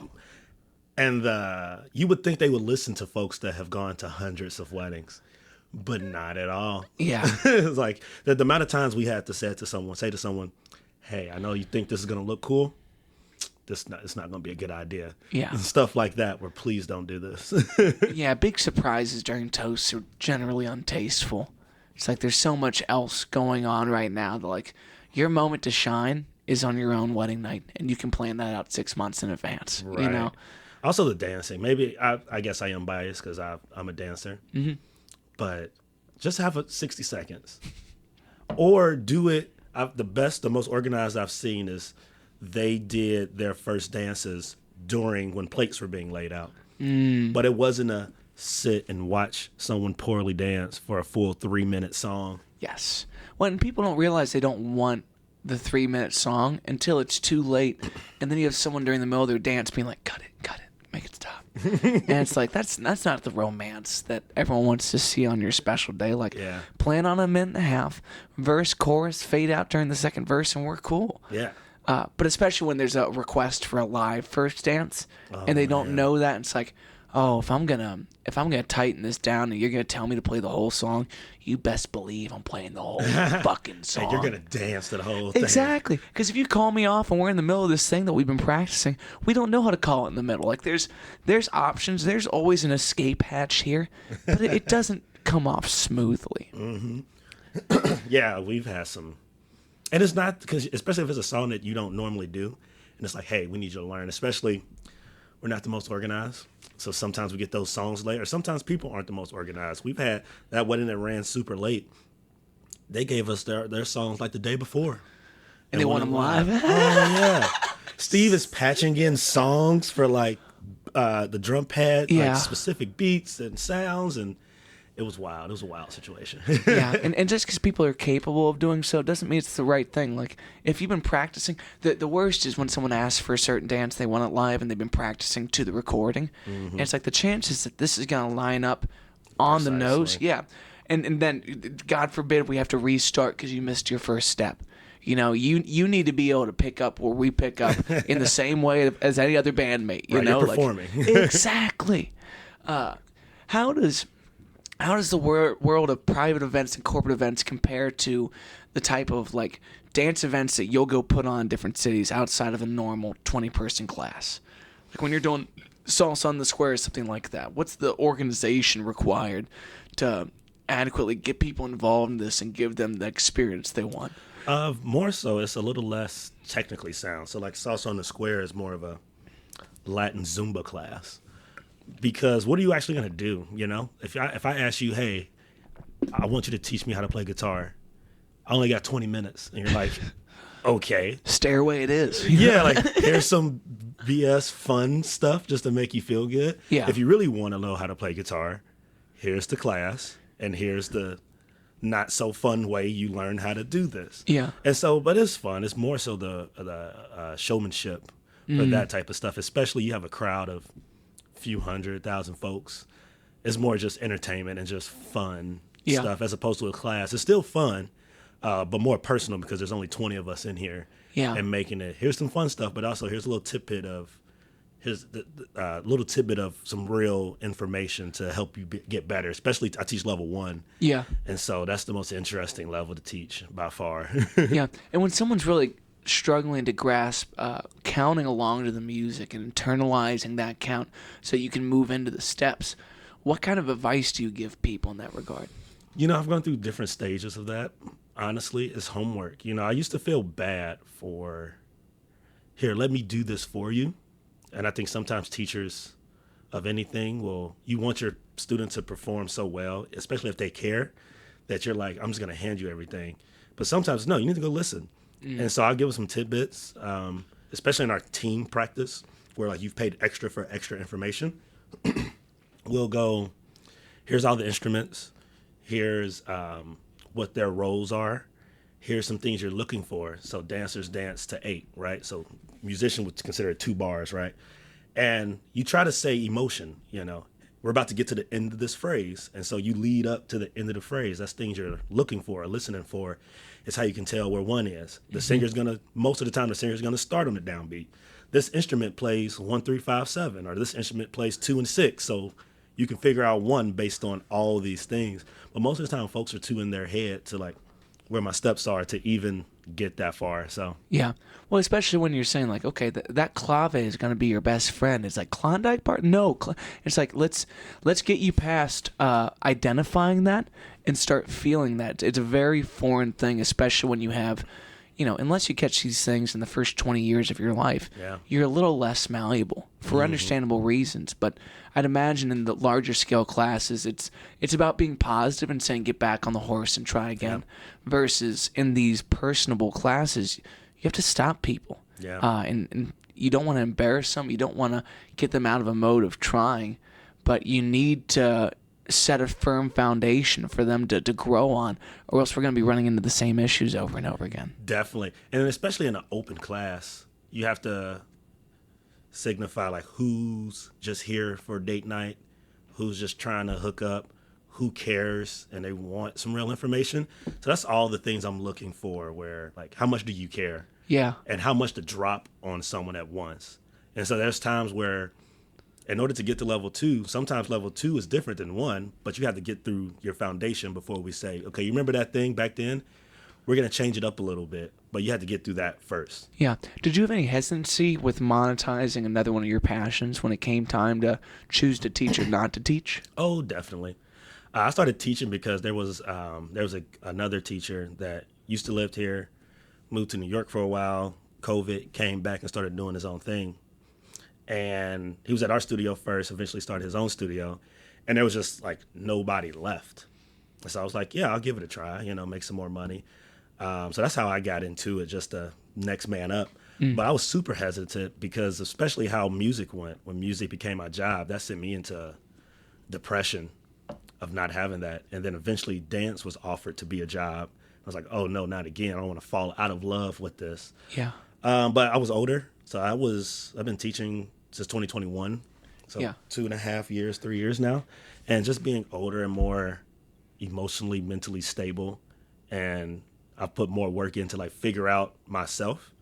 And you would think they would listen to folks that have gone to hundreds of weddings, but not at all. Yeah. It's like the amount of times we had to say to someone, hey, I know you think this is going to look cool. It's not going to be a good idea. Yeah. And stuff like that where please don't do this. Yeah, big surprises during toasts are generally untasteful. It's like there's so much else going on right now that, like, your moment to shine is on your own wedding night, and you can plan that out 6 months in advance. Right. You know? Also the dancing. Maybe I guess I am biased because I'm a dancer. Mm-hmm. But just have 60 seconds. Or do it. The most organized I've seen is they did their first dances when plates were being laid out. But it wasn't a sit and watch someone poorly dance for a full 3-minute song. Yes. When people don't realize they don't want the 3-minute song until it's too late, and then you have someone during the middle of their dance being like, cut it, make it stop. And it's like, that's not the romance that everyone wants to see on your special day. Like, plan on 1.5 minutes, verse, chorus, fade out during the second verse, and we're cool. Yeah. But especially when there's a request for a live first dance, and they don't know that, and it's like, oh, if I'm gonna tighten this down and you're gonna tell me to play the whole song, you best believe I'm playing the whole fucking song. And you're gonna dance to the whole thing. Exactly. Because if you call me off and we're in the middle of this thing that we've been practicing, we don't know how to call it in the middle. Like, there's options. There's always an escape hatch here, but it doesn't come off smoothly. Mm-hmm. Yeah, we've had some. And it's not, because especially if it's a song that you don't normally do, and it's like, hey, we need you to learn. Especially, we're not the most organized, so sometimes we get those songs late, or sometimes people aren't the most organized. We've had that wedding that ran super late. They gave us their songs like the day before. And they want them live? Oh, yeah. Steve is patching in songs for, like, the drum pad, like specific beats and sounds, and it was wild. It was a wild situation. Yeah, and just because people are capable of doing so doesn't mean it's the right thing. Like, if you've been practicing, the worst is when someone asks for a certain dance, they want it live, and they've been practicing to the recording. Mm-hmm. And it's like the chances that this is going to line up on the nose. Yeah. And then, God forbid, we have to restart because you missed your first step. You know, you need to be able to pick up where we pick up in the same way as any other bandmate. You know, you're performing. Like, exactly. How does the world of private events and corporate events compare to the type of, like, dance events that you'll go put on in different cities outside of a normal 20-person class? Like, when you're doing Salsa on the Square or something like that, what's the organization required to adequately get people involved in this and give them the experience they want? More so, it's a little less technically sound. So, like, Salsa on the Square is more of a Latin Zumba class. Because what are you actually going to do, you know? If I ask you, hey, I want you to teach me how to play guitar, I only got 20 minutes. And you're like, okay. Stairway it is. Yeah, like, here's some BS fun stuff just to make you feel good. Yeah. If you really want to know how to play guitar, here's the class, and here's the not so fun way you learn how to do this. Yeah. And so, but it's fun. It's more so the showmanship for that type of stuff, especially you have a crowd of few 100,000 folks, it's more just entertainment and just fun Yeah. stuff as opposed to a class. It's still fun, but more personal because there's only 20 of us in here Yeah. and making it. Here's some fun stuff, but also here's a little tidbit of little tidbit of some real information to help you get better. Especially I teach level 1. Yeah. And so that's the most interesting level to teach by far. Yeah. And when someone's really struggling to grasp counting along to the music and internalizing that count so you can move into the steps, what kind of advice do you give people in that regard? I've gone through different stages of that. Honestly, it's homework. I used to feel bad for, here, let me do this for you. And I think sometimes teachers of anything you want your students to perform so well, especially if they care, that you're like, I'm just going to hand you everything. But sometimes, no, you need to go listen. And so I'll give them some tidbits, especially in our team practice, where like you've paid extra for extra information. We'll go, here's all the instruments. Here's what their roles are. Here's some things you're looking for. So dancers dance to 8, right? So musician would consider it 2 bars, right? And you try to say emotion, We're about to get to the end of this phrase. And so you lead up to the end of the phrase. That's things you're looking for or listening for. It's how you can tell where one is. The singer's most of the time, the singer's going to start on the downbeat. This instrument plays 1, 3, 5, 7, or this instrument plays 2 and 6. So you can figure out one based on all these things. But most of the time, folks are too in their head to like where my steps are to even get that far. So Yeah. Well, especially when you're saying like, okay, that clave is going to be your best friend. It's like Klondike bar. No, it's like let's get you past identifying that and start feeling that. It's a very foreign thing, especially when you have, unless you catch these things in the first 20 years of your life, you're a little less malleable for understandable reasons. But I'd imagine in the larger scale classes, it's about being positive and saying get back on the horse and try again, versus in these personable classes, you have to stop people. And you don't want to embarrass them. You don't want to get them out of a mode of trying, but you need to set a firm foundation for them to grow on, or else we're going to be running into the same issues over and over again. Definitely. And especially in an open class, you have to signify like who's just here for date night, who's just trying to hook up, who cares and they want some real information. So that's all the things I'm looking for, where like how much do you care? Yeah. And how much to drop on someone at once. And so there's times where in order to get to level 2, sometimes level 2 is different than 1, but you have to get through your foundation before we say, okay, you remember that thing back then? We're going to change it up a little bit, but you have to get through that first. Yeah. Did you have any hesitancy with monetizing another one of your passions when it came time to choose to teach or not to teach? Oh, definitely. I started teaching because there was another teacher that used to live here, moved to New York for a while, COVID, came back and started doing his own thing. And he was at our studio first, eventually started his own studio. And there was just like nobody left. So I was like, yeah, I'll give it a try, make some more money. So that's how I got into it, just the next man up. But I was super hesitant because especially how music went, when music became my job, that sent me into depression of not having that. And then eventually dance was offered to be a job. I was like, oh, no, not again. I don't want to fall out of love with this. Yeah. But I was older. So I've been teaching since 2021. So 2.5 years, 3 years now. And just being older and more emotionally, mentally stable. And I've put more work into like figure out myself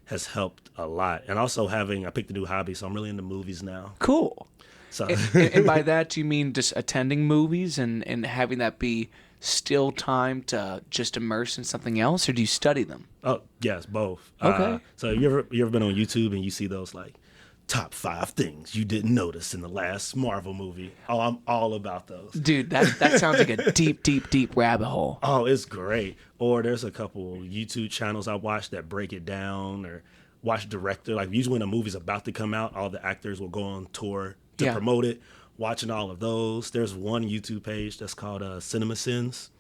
has helped a lot. And also I picked a new hobby. So I'm really into movies now. Cool. So and by that, do you mean just attending movies and having that be still time to just immerse in something else, or do you study them? Oh, yes, both. Okay. So you ever been on YouTube and you see those like top 5 things you didn't notice in the last Marvel movie? Oh, I'm all about those. Dude, that sounds like a deep rabbit hole. Oh, it's great. Or there's a couple YouTube channels I watch that break it down, or watch director. Like usually when a movie's about to come out, all the actors will go on tour to promote it. Watching all of those. There's one YouTube page that's called Cinema Sins.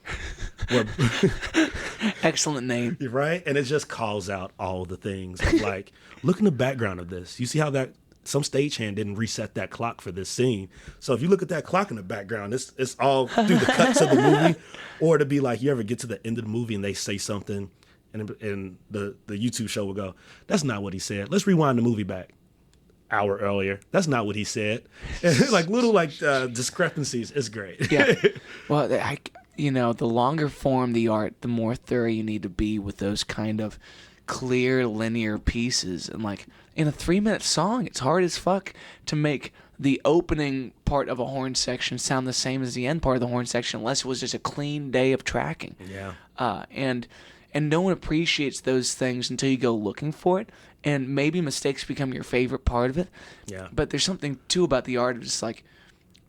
Excellent name. Right? And it just calls out all the things. Like, look in the background of this. You see how that some stagehand didn't reset that clock for this scene. So if you look at that clock in the background, it's all through the cuts of the movie. Or to be like, you ever get to the end of the movie and they say something and the YouTube show will go, that's not what he said. Let's rewind the movie back. hour earlier. That's not what he said. Like little discrepancies is great. Yeah. Well, the longer form the art, the more thorough you need to be with those kind of clear, linear pieces. And like in a 3-minute song, it's hard as fuck to make the opening part of a horn section sound the same as the end part of the horn section, unless it was just a clean day of tracking. Yeah. And no one appreciates those things until you go looking for it. And maybe mistakes become your favorite part of it. Yeah. But there's something too about the art of just like,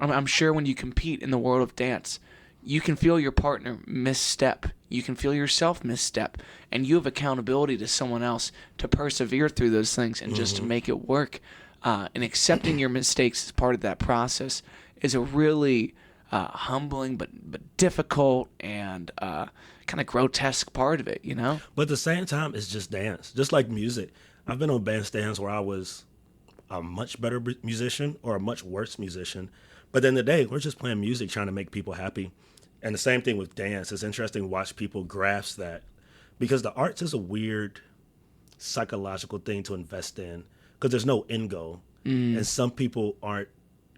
I'm sure when you compete in the world of dance, you can feel your partner misstep. You can feel yourself misstep. And you have accountability to someone else to persevere through those things and just to make it work. And accepting your mistakes as part of that process is a really humbling but difficult and kind of grotesque part of it, you know? But at the same time, it's just dance. Just like music. I've been on bandstands where I was a much better musician or a much worse musician. But at the end of the day, we're just playing music, trying to make people happy. And the same thing with dance. It's interesting to watch people grasp that, because the arts is a weird psychological thing to invest in, because there's no end goal. And some people aren't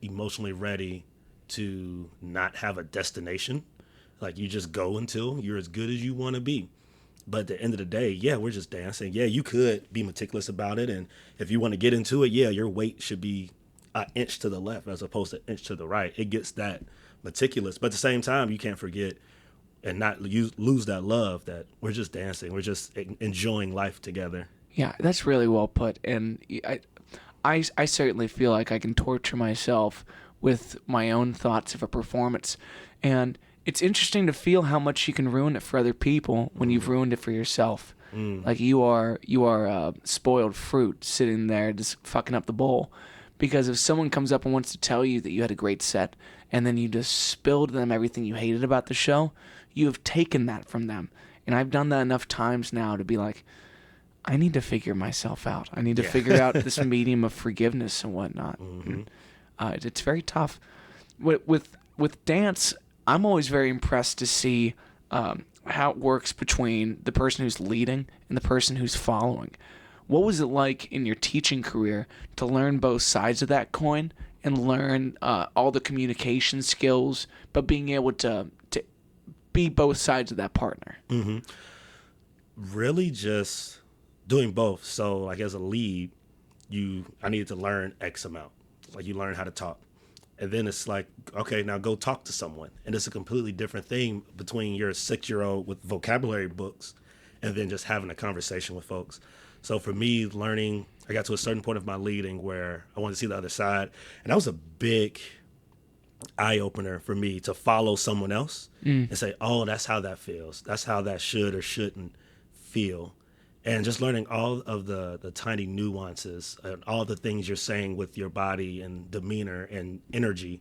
emotionally ready to not have a destination. Like, you just go until you're as good as you want to be. But at the end of the day, yeah, we're just dancing. Yeah, you could be meticulous about it. And if you want to get into it, yeah, your weight should be an inch to the left as opposed to an inch to the right. It gets that meticulous. But at the same time, you can't forget and not lose that love that we're just dancing. We're just enjoying life together. Yeah, that's really well put. And I certainly feel like I can torture myself with my own thoughts of a performance. And it's interesting to feel how much you can ruin it for other people when you've ruined it for yourself. Like you are spoiled fruit sitting there just fucking up the bowl. Because if someone comes up and wants to tell you that you had a great set and then you just spilled them everything you hated about the show, you have taken that from them. And I've done that enough times now to be like, I need to figure myself out. I need to figure out this medium of forgiveness and whatnot. And, it's very tough. With dance, I'm always very impressed to see how it works between the person who's leading and the person who's following. What was it like in your teaching career to learn both sides of that coin and learn all the communication skills, but being able to be both sides of that partner? Really just doing both. So like as a lead, I needed to learn X amount. Like you learn how to talk. And then it's like, okay, now go talk to someone. And it's a completely different thing between your 6-year-old with vocabulary books and then just having a conversation with folks. So for me, learning, I got to a certain point of my leading where I wanted to see the other side. And that was a big eye-opener for me to follow someone else and say, oh, that's how that feels. That's how that should or shouldn't feel. And just learning all of the tiny nuances and all the things you're saying with your body and demeanor and energy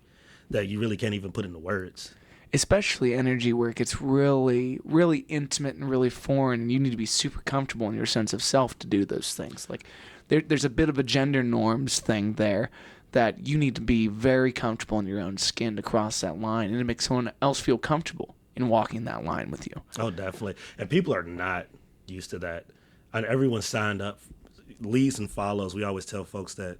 that you really can't even put into words. Especially energy work, it's really, really intimate and really foreign, and you need to be super comfortable in your sense of self to do those things. Like, there's a bit of a gender norms thing there that you need to be very comfortable in your own skin to cross that line, and to make someone else feel comfortable in walking that line with you. Oh, definitely. And people are not used to that. And everyone signed up, leads and follows. We always tell folks that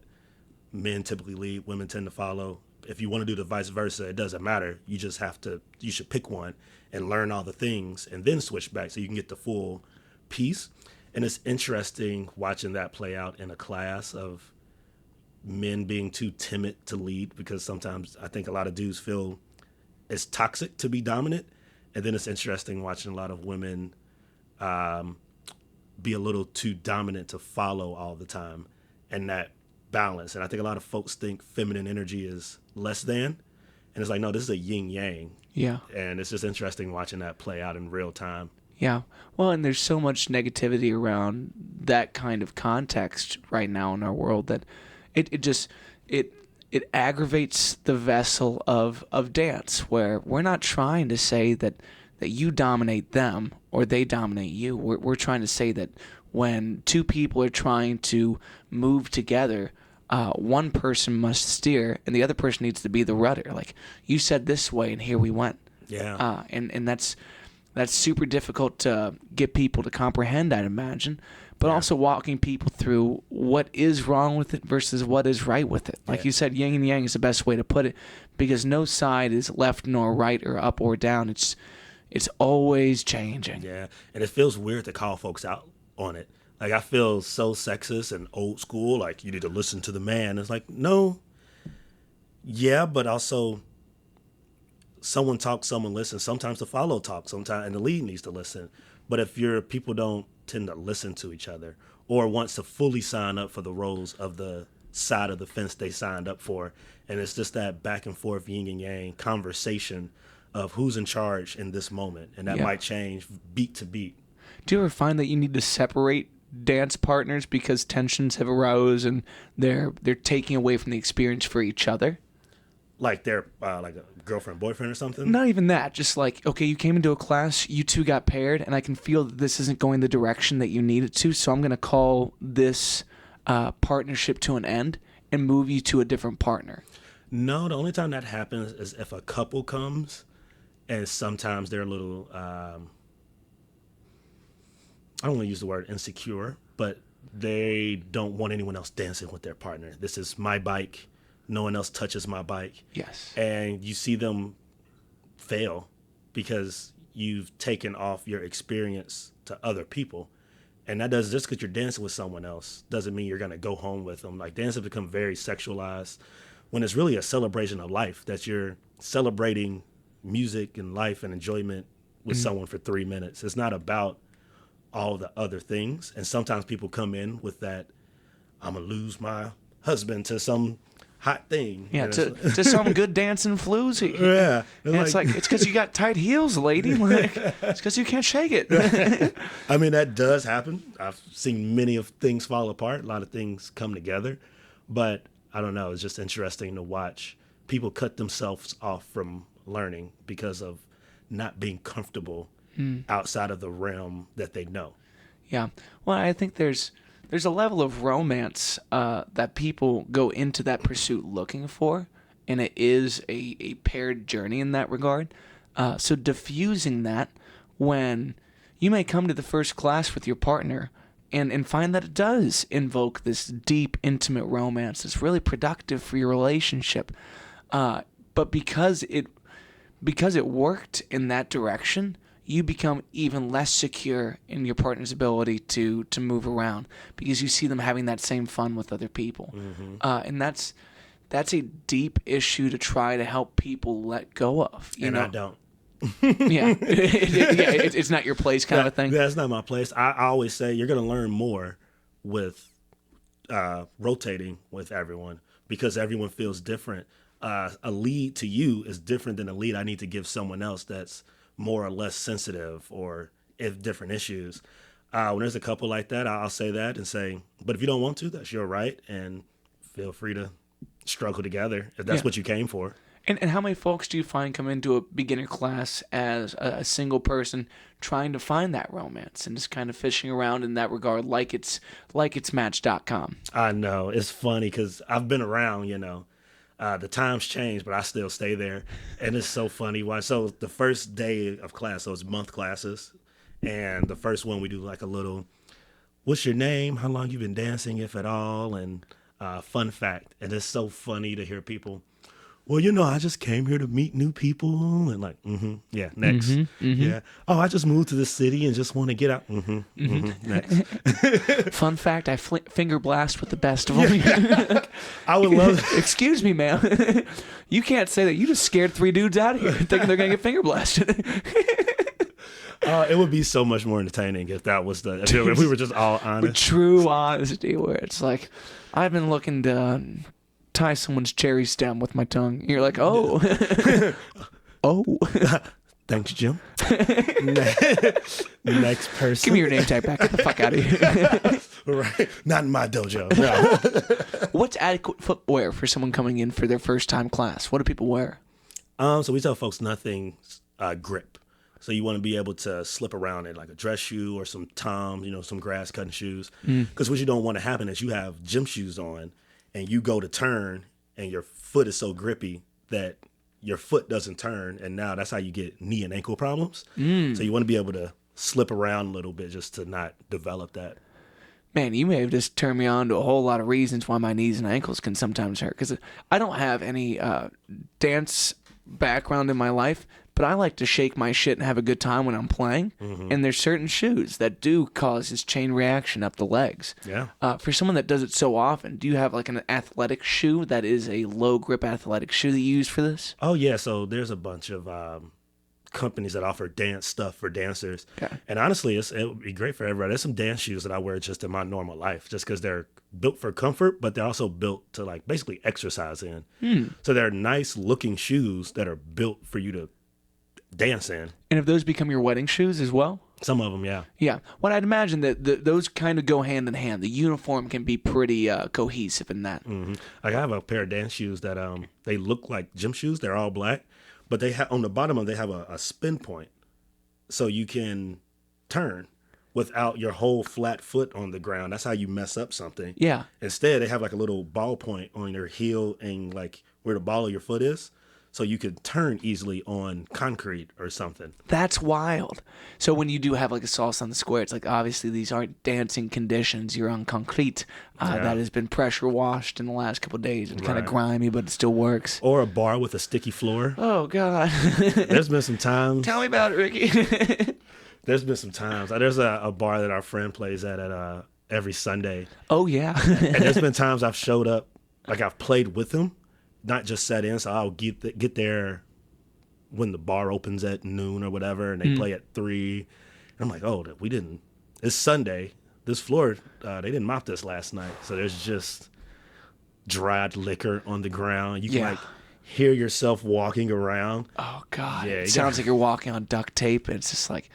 men typically lead, women tend to follow. If you want to do the vice versa, it doesn't matter. You should pick one and learn all the things and then switch back so you can get the full piece. And it's interesting watching that play out in a class of men being too timid to lead, because sometimes I think a lot of dudes feel it's toxic to be dominant. And then it's interesting watching a lot of women be a little too dominant to follow all the time, and that balance. And I think a lot of folks think feminine energy is less than, and it's like, no, this is a yin yang. Yeah. And it's just interesting watching that play out in real time. Yeah. Well, and there's so much negativity around that kind of context right now in our world that it aggravates the vessel of dance, where we're not trying to say that you dominate them or they dominate you. We're trying to say that when two people are trying to move together, one person must steer and the other person needs to be the rudder. Like, you said this way and here we went. Yeah. And that's super difficult to get people to comprehend, I'd imagine. but also walking people through what is wrong with it versus what is right with it. Like you said, yin and yang is the best way to put it, because no side is left nor right or up or down. It's always changing. Yeah, and it feels weird to call folks out on it. Like, I feel so sexist and old school, like, you need to listen to the man. It's like, no. Yeah, but also someone talks, someone listens. Sometimes the follow talks, sometimes, and the lead needs to listen. But if people don't tend to listen to each other or wants to fully sign up for the roles of the side of the fence they signed up for, and it's just that back and forth yin and yang conversation of who's in charge in this moment, and that might change beat to beat. Do you ever find that you need to separate dance partners because tensions have arose and they're taking away from the experience for each other? Like they're like a girlfriend, boyfriend or something? Not even that. Just like, okay, you came into a class, you two got paired, and I can feel that this isn't going the direction that you need it to, so I'm going to call this partnership to an end and move you to a different partner. No, the only time that happens is if a couple comes and sometimes they're a little, I don't want to use the word insecure, but they don't want anyone else dancing with their partner. This is my bike. No one else touches my bike. Yes. And you see them fail because you've taken off your experience to other people. And that does, just because you're dancing with someone else doesn't mean you're going to go home with them. Like, dance has become very sexualized when it's really a celebration of life, that you're celebrating music and life and enjoyment with someone for 3 minutes. It's not about all the other things. And sometimes people come in with that, I'm going to lose my husband to some hot thing. Yeah, to some good dancing floozy. Yeah. And it's like, it's because you got tight heels, lady. Like, it's because you can't shake it. I mean, that does happen. I've seen many of things fall apart. A lot of things come together. But I don't know. It's just interesting to watch people cut themselves off from learning because of not being comfortable outside of the realm that they know. Yeah. Well, I think there's a level of romance that people go into that pursuit looking for, and it is a paired journey in that regard. So diffusing that when you may come to the first class with your partner and find that it does invoke this deep, intimate romance that's really productive for your relationship. But because it worked in that direction, you become even less secure in your partner's ability to move around because you see them having that same fun with other people. And that's a deep issue to try to help people let go of. You know? I don't. It's not your place kind of a thing. That's not my place. I always say you're going to learn more with rotating with everyone because everyone feels different. A lead to you is different than a lead I need to give someone else that's more or less sensitive or if different issues. When there's a couple like that, I'll say that and say, but if you don't want to, that's your right, and feel free to struggle together if that's what you came for. And how many folks do you find come into a beginner class as a single person trying to find that romance and just kind of fishing around in that regard like it's Match.com? I know. It's funny because I've been around, the times change, but I still stay there. And it's so funny. So the first day of class, so it's month classes. And the first one we do like a little, what's your name? How long you been dancing, if at all? And fun fact. And it's so funny to hear people, well, I just came here to meet new people. And like, yeah, next. Yeah. Oh, I just moved to the city and just want to get out. Next. Fun fact, I finger blast with the best of them. Yeah. I would love Excuse me, ma'am. You can't say that. You just scared 3 dudes out of here thinking they're going to get finger blasted. It would be so much more entertaining if that was if we were just all honest. With true honesty, where it's like, I've been looking to tie someone's cherry stem with my tongue. You're like, oh. Oh. Thanks, Jim. Next person. Give me your name tag back. Get the fuck out of here. Right. Not in my dojo. No. What's adequate footwear for someone coming in for their first time class? What do people wear? So we tell folks nothing grip. So you want to be able to slip around in like a dress shoe or some Toms, some grass cutting shoes. Because what you don't want to happen is you have gym shoes on and you go to turn and your foot is so grippy that your foot doesn't turn. And now that's how you get knee and ankle problems. So you want to be able to slip around a little bit just to not develop that. Man, you may have just turned me on to a whole lot of reasons why my knees and ankles can sometimes hurt. Because I don't have any dance background in my life, but I like to shake my shit and have a good time when I'm playing. And there's certain shoes that do cause this chain reaction up the legs. Yeah. For someone that does it so often, do you have like an athletic shoe that is a low grip athletic shoe that you use for this? Oh, yeah. So there's a bunch of companies that offer dance stuff for dancers. Okay. And honestly, it would be great for everybody. There's some dance shoes that I wear just in my normal life just because they're built for comfort, but they're also built to like basically exercise in. So they're nice looking shoes that are built for you to dance in. And if those become your wedding shoes as well? Some of them, yeah. Yeah. Well, I'd imagine that those kind of go hand in hand. The uniform can be pretty cohesive in that. Like I have a pair of dance shoes that they look like gym shoes. They're all black, but they have on the bottom of them, they have a spin point, so you can turn without your whole flat foot on the ground. That's how you mess up something. Yeah. Instead, they have like a little ball point on your heel and like where the ball of your foot is, so you could turn easily on concrete or something. That's wild. So when you do have like a salsa on the square, it's like obviously these aren't dancing conditions. You're on concrete that has been pressure washed in the last couple of days. It's kind of grimy, but it still works. Or a bar with a sticky floor. Oh, God. There's been some times. Tell me about it, Ricky. There's been some times. There's a bar that our friend plays at every Sunday. Oh, yeah. And there's been times I've showed up, like I've played with him, not just sat in. So I'll get there when the bar opens at noon or whatever, and they play at 3. And I'm like, oh, it's Sunday. This floor, they didn't mop this last night. So there's just dried liquor on the ground. You can like hear yourself walking around. Oh, God. Yeah, It sounds like you're walking on duct tape. It's just like,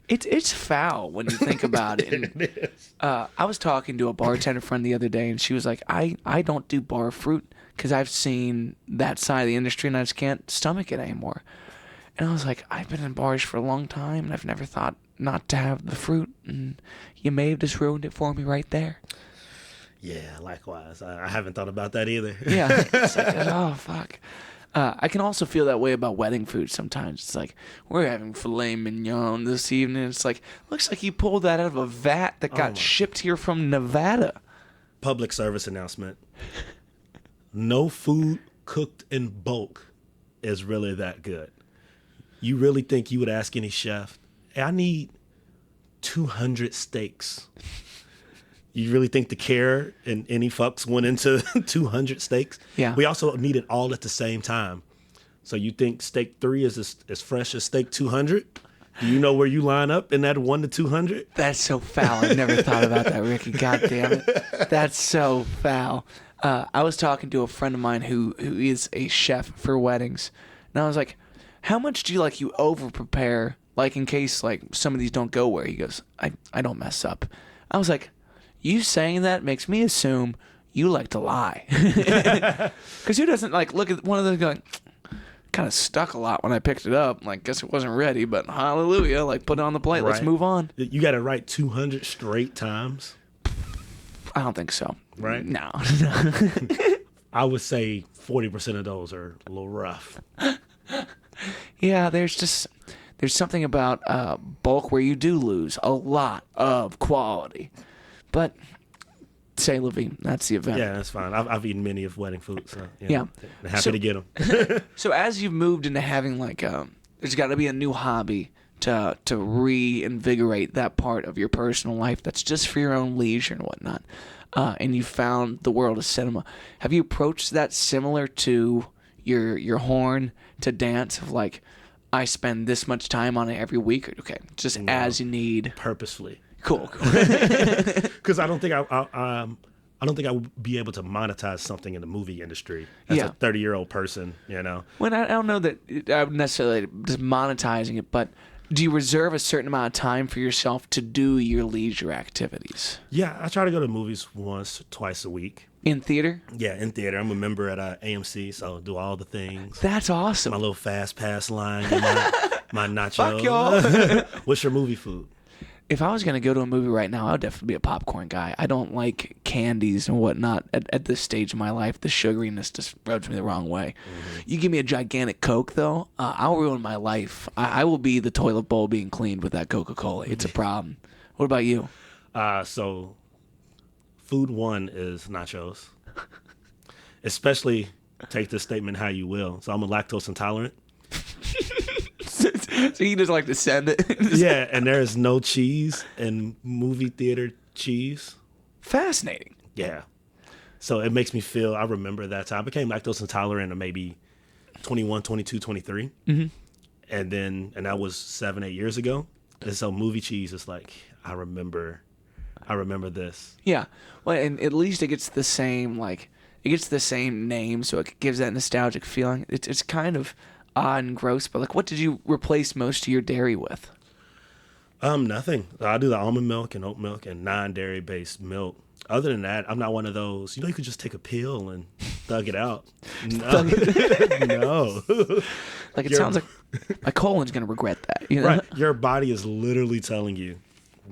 it's foul when you think about it. And, It is. I was talking to a bartender friend the other day, and she was like, I don't do bar fruit because I've seen that side of the industry, and I just can't stomach it anymore. And I was like, I've been in bars for a long time, and I've never thought not to have the fruit, and you may have just ruined it for me right there. Yeah, likewise. I haven't thought about that either. Yeah. It's like, oh, fuck. I can also feel that way about wedding food sometimes. It's like, we're having filet mignon this evening. It's like, looks like you pulled that out of a vat that got shipped here from Nevada. Public service announcement. No food cooked in bulk is really that good. You really think you would ask any chef, hey, I need 200 steaks. You really think the care and any fucks went into 200 steaks? Yeah. We also need it all at the same time. So you think steak 3 is as fresh as steak 200? Do you know where you line up in that 1 to 200? That's so foul. I never thought about that, Ricky. God damn it. That's so foul. I was talking to a friend of mine who is a chef for weddings. And I was like, how much do you over prepare, like in case like some of these don't go where? He goes, I don't mess up. I was like, you saying that makes me assume you like to lie. Because who doesn't look at one of those going, kind of stuck a lot when I picked it up. Like, guess it wasn't ready, but hallelujah. Put it on the plate. Let's Right. move on. You got to write 200 straight times, I don't think so. right? No. I would say 40% of those are a little rough. Yeah, there's something about bulk where you do lose a lot of quality. But say la vie, that's the event. Yeah, that's fine. I've eaten many of wedding food, so Yeah. happy to get them. So as you've moved into having there's got to be a new hobby to reinvigorate that part of your personal life that's just for your own leisure and whatnot. And you found the world of cinema. Have you approached that similar to your horn to dance of I spend this much time on it every week? Okay, just as you need. Purposefully. Cool. Because I don't think I would be able to monetize something in the movie industry as a 30-year-old person, Well, I don't know that I would necessarily just monetizing it, but do you reserve a certain amount of time for yourself to do your leisure activities? Yeah, I try to go to movies once, twice a week. In theater? Yeah, in theater. I'm a member at AMC, so I do all the things. That's awesome. My little fast pass line, my nachos. Fuck y'all. What's your movie food? If I was going to go to a movie right now, I would definitely be a popcorn guy. I don't like candies and whatnot at this stage of my life. The sugariness just rubs me the wrong way. Mm-hmm. You give me a gigantic Coke, though, I'll ruin my life. I will be the toilet bowl being cleaned with that Coca-Cola. It's a problem. What about you? So food one is nachos. Especially, take this statement how you will. So I'm a lactose intolerant. So you just like to send it. Yeah, and there is no cheese in movie theater cheese. Fascinating. Yeah. So it makes me feel, I remember that time. I became lactose intolerant at maybe 21, 22, 23. Mm-hmm. And that was 7-8 years ago. And so movie cheese is like, I remember this. Yeah. Well, and at least it gets the same name, so it gives that nostalgic feeling. It's kind of odd and gross, but like, what did you replace most of your dairy with? Nothing. I do the almond milk and oat milk and non-dairy based milk. Other than that, I'm not one of those. You could just take a pill and thug it out. No, no. Like it sounds like my colon's gonna regret that. You know? Right. Your body is literally telling you,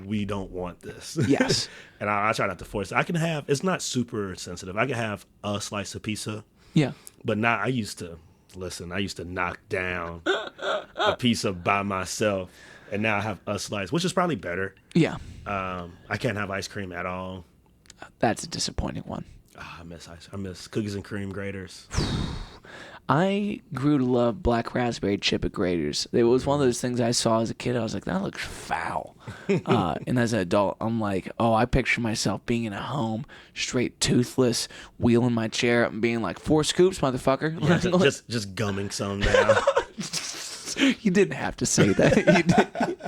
we don't want this. Yes. And I try not to force it. I can have. It's not super sensitive. I can have a slice of pizza. Yeah. But now I used to knock down a pizza by myself, and now I have a slice, which is probably better. Yeah. I can't have ice cream at all. That's a disappointing one. I miss cookies and cream graters. I grew to love black raspberry chip at Graters. It was one of those things I saw as a kid. I was like, that looks foul. And as an adult, I'm like, oh, I picture myself being in a home, straight toothless, wheeling my chair up and being like, 4 scoops, motherfucker. Yeah, just gumming some down. You didn't have to say that. You did.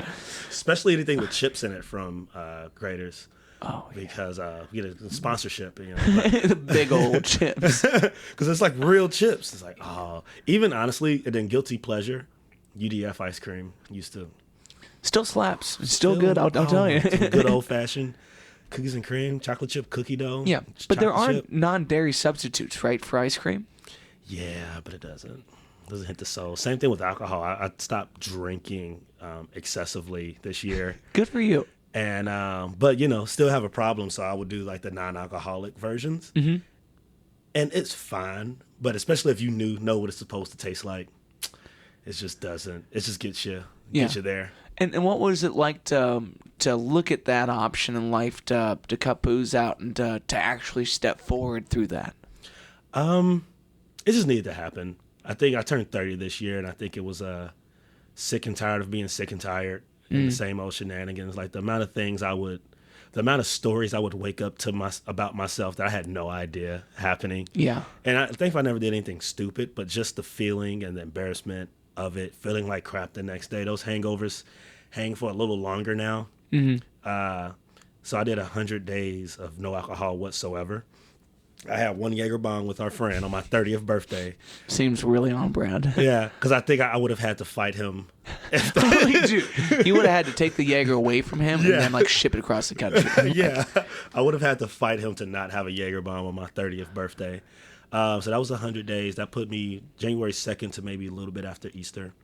Especially anything with chips in it from Graters. Oh, yeah. Because we get a sponsorship, The big old chips. Because it's like real chips. It's like, oh, even honestly, and then guilty pleasure, UDF ice cream used to. Still slaps. It's still good, I'll tell you. Some good old fashioned cookies and cream, chocolate chip cookie dough. Yeah, but there chocolate aren't chip. non-dairy substitutes, right, for ice cream? Yeah, but it doesn't hit the soul. Same thing with alcohol. I stopped drinking excessively this year. Good for you. And but still have a problem, so I would do like the non-alcoholic versions. Mm-hmm. And it's fine, but especially if you know what it's supposed to taste like, it just doesn't. It just gets you there. And what was it like to look at that option in life, to cut booze out and to actually step forward through that? It just needed to happen. I think I turned 30 this year, and I think it was sick and tired of being sick and tired and the same old shenanigans. Like the amount of stories I would wake up to about myself that I had no idea happening. Yeah. And I think I never did anything stupid, but just the feeling and the embarrassment of it, feeling like crap the next day. Those hangovers hang for a little longer now. Mm-hmm. So I did 100 days of no alcohol whatsoever. I had one Jaeger bomb with our friend on my 30th birthday. Seems really on brand. Yeah, because I think I would have had to fight him. You would have had to take the Jaeger away from him and then ship it across the country. Yeah, I would have had to fight him to not have a Jaeger bomb on my 30th birthday. So that was 100 days. That put me January 2nd to maybe a little bit after Easter.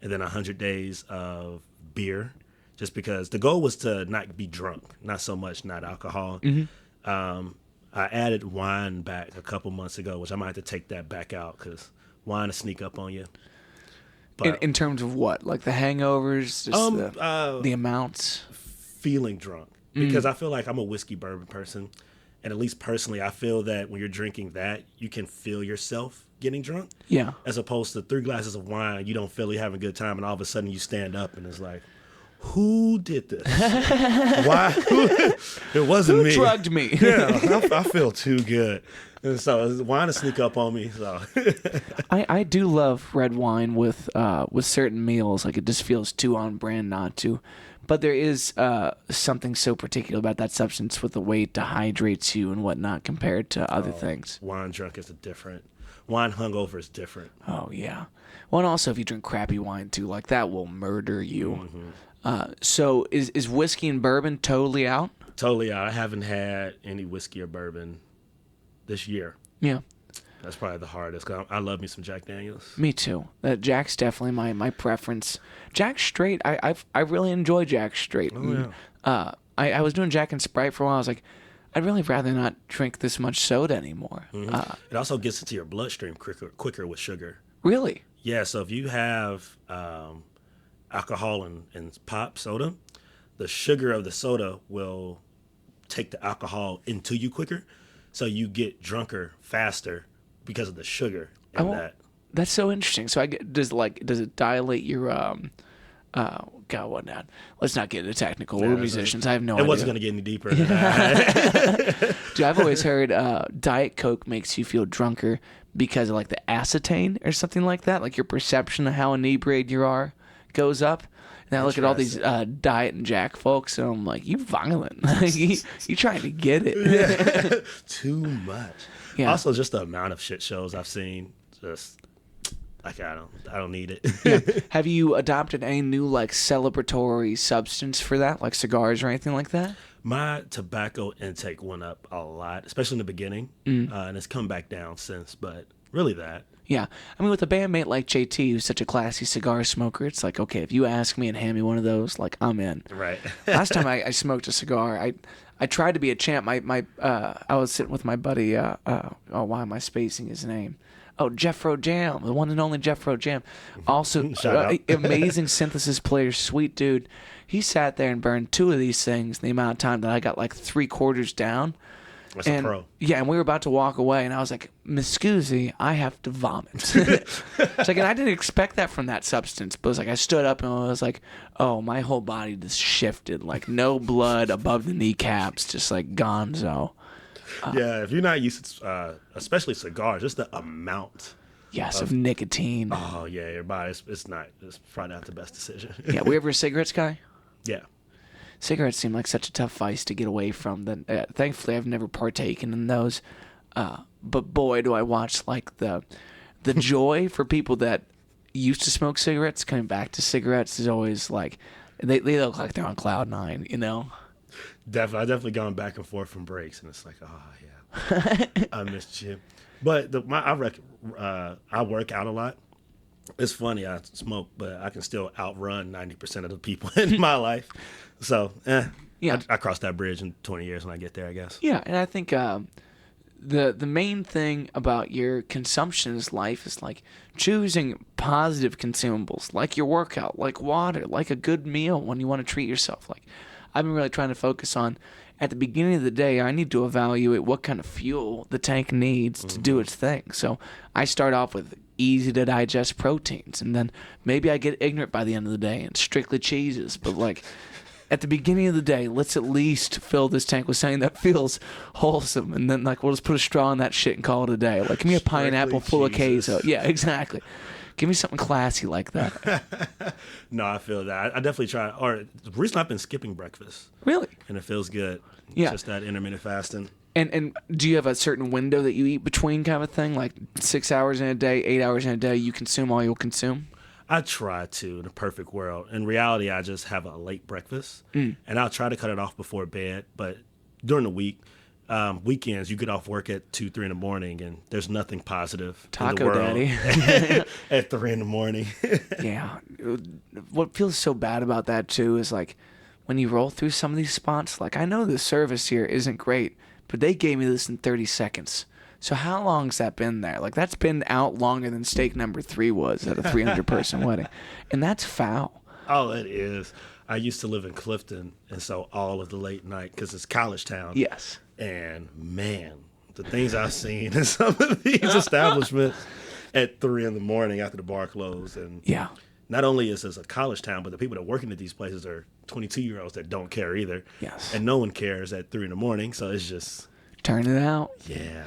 And then 100 days of beer, just because the goal was to not be drunk, not so much not alcohol. Mm-hmm. I added wine back a couple months ago, which I might have to take that back out because wine will sneak up on you. But in terms of what? Like the hangovers? Just the amounts? Feeling drunk. Because I feel like I'm a whiskey bourbon person. And at least personally, I feel that when you're drinking that, you can feel yourself getting drunk. Yeah. As opposed to 3 glasses of wine, you don't feel you're having a good time, and all of a sudden you stand up and it's like, who did this? Why? It wasn't me. Who drugged me? Yeah, I feel too good. And so wine to sneak up on me. So I do love red wine with certain meals. Like it just feels too on brand not to. But there is something so particular about that substance with the way it dehydrates you and whatnot compared to other things. Wine drunk is different. Wine hungover is different. Oh, yeah. Well, and also if you drink crappy wine too, like that will murder you. Mm-hmm. So is whiskey and bourbon totally out? Totally out. I haven't had any whiskey or bourbon this year. Yeah. That's probably the hardest, because I love me some Jack Daniels. Me too. Jack's definitely my preference. Jack Straight, I really enjoy Jack Straight. Oh, yeah. I was doing Jack and Sprite for a while. I was like, I'd really rather not drink this much soda anymore. Mm-hmm. It also gets into your bloodstream quicker with sugar. Really? Yeah, so if you have alcohol and pop soda, the sugar of the soda will take the alcohol into you quicker, so you get drunker faster because of the sugar in that. That's so interesting. So does it dilate your God, what not? Let's not get into technical. We're musicians. I have no idea. It wasn't going to get any deeper than that. Dude, I've always heard Diet Coke makes you feel drunker because of like the acetane or something like that. Like your perception of how inebriated you are goes up. And I look at all these Diet and Jack folks, and I'm like, you violent. you trying to get it. Yeah. Too much. Yeah. Also, just the amount of shit shows I've seen, just like I don't need it. Yeah. Have you adopted any new like celebratory substance for that, like cigars or anything like that? My tobacco intake went up a lot, especially in the beginning, and it's come back down since. But really, that. Yeah. I mean, with a bandmate like JT, who's such a classy cigar smoker, it's like, okay, if you ask me and hand me one of those, like, I'm in. Right. Last time I smoked a cigar, I tried to be a champ. I was sitting with my buddy, why am I spacing his name? Oh, Jeffro Jam, the one and only Jeffro Jam. Also, amazing synthesis player, sweet dude. He sat there and burned 2 of these things in the amount of time that I got like 3/4 down. That's a pro. Yeah, and we were about to walk away, and I was like, Miss Scusi, I have to vomit. It's like, and I didn't expect that from that substance, but it was like I stood up and I was like, oh, my whole body just shifted, like no blood above the kneecaps, just like gonzo. Yeah, if you're not used to, especially cigars, just the amount. Yes, of nicotine. Oh, yeah, your body, it's probably not the best decision. Yeah, were you ever a cigarettes guy? Yeah. Cigarettes seem like such a tough vice to get away from. Thankfully, I've never partaken in those. But boy, do I watch like the joy for people that used to smoke cigarettes coming back to cigarettes is always like they look like they're on cloud 9, you know. Definitely, I've definitely gone back and forth from breaks, and it's like, oh yeah, I missed you. But I work out a lot. It's funny, I smoke, but I can still outrun 90% of the people in my life. So, yeah, I cross that bridge in 20 years when I get there, I guess. Yeah, and I think the main thing about your consumption in life is like choosing positive consumables, like your workout, like water, like a good meal when you want to treat yourself. Like I've been really trying to focus on, at the beginning of the day, I need to evaluate what kind of fuel the tank needs to do its thing. So I start off with easy to digest proteins, and then maybe I get ignorant by the end of the day and strictly cheeses. But like at the beginning of the day, let's at least fill this tank with something that feels wholesome, and then like we'll just put a straw in that shit and call it a day. Like give me a pineapple full of queso. Yeah, exactly. Give me something classy like that. No, I feel that. I definitely try. Or recently, I've been skipping breakfast. Really? And it feels good. Yeah. Just that intermittent fasting. And do you have a certain window that you eat between kind of a thing? Like 6 hours in a day, 8 hours in a day, you consume all you'll consume? I try to, in a perfect world. In reality, I just have a late breakfast. And I'll try to cut it off before bed. But during the week, weekends, you get off work at 2, 3 in the morning, and there's nothing positive in the world Daddy. at 3 in the morning. Yeah. What feels so bad about that, too, is like when you roll through some of these spots, like I know the service here isn't great, but they gave me this in 30 seconds. So how long's that been there? Like that's been out longer than steak number 3 was at a 300-person wedding. And that's foul. Oh, it is. I used to live in Clifton, and so all of the late night, because it's college town. Yes. And man, the things I've seen in some of these establishments at 3 in the morning after the bar closed. And yeah, not only is this a college town, but the people that work in these places are 22-year-olds that don't care either. Yes. And no one cares at 3 in the morning, so it's just turn it out. Yeah.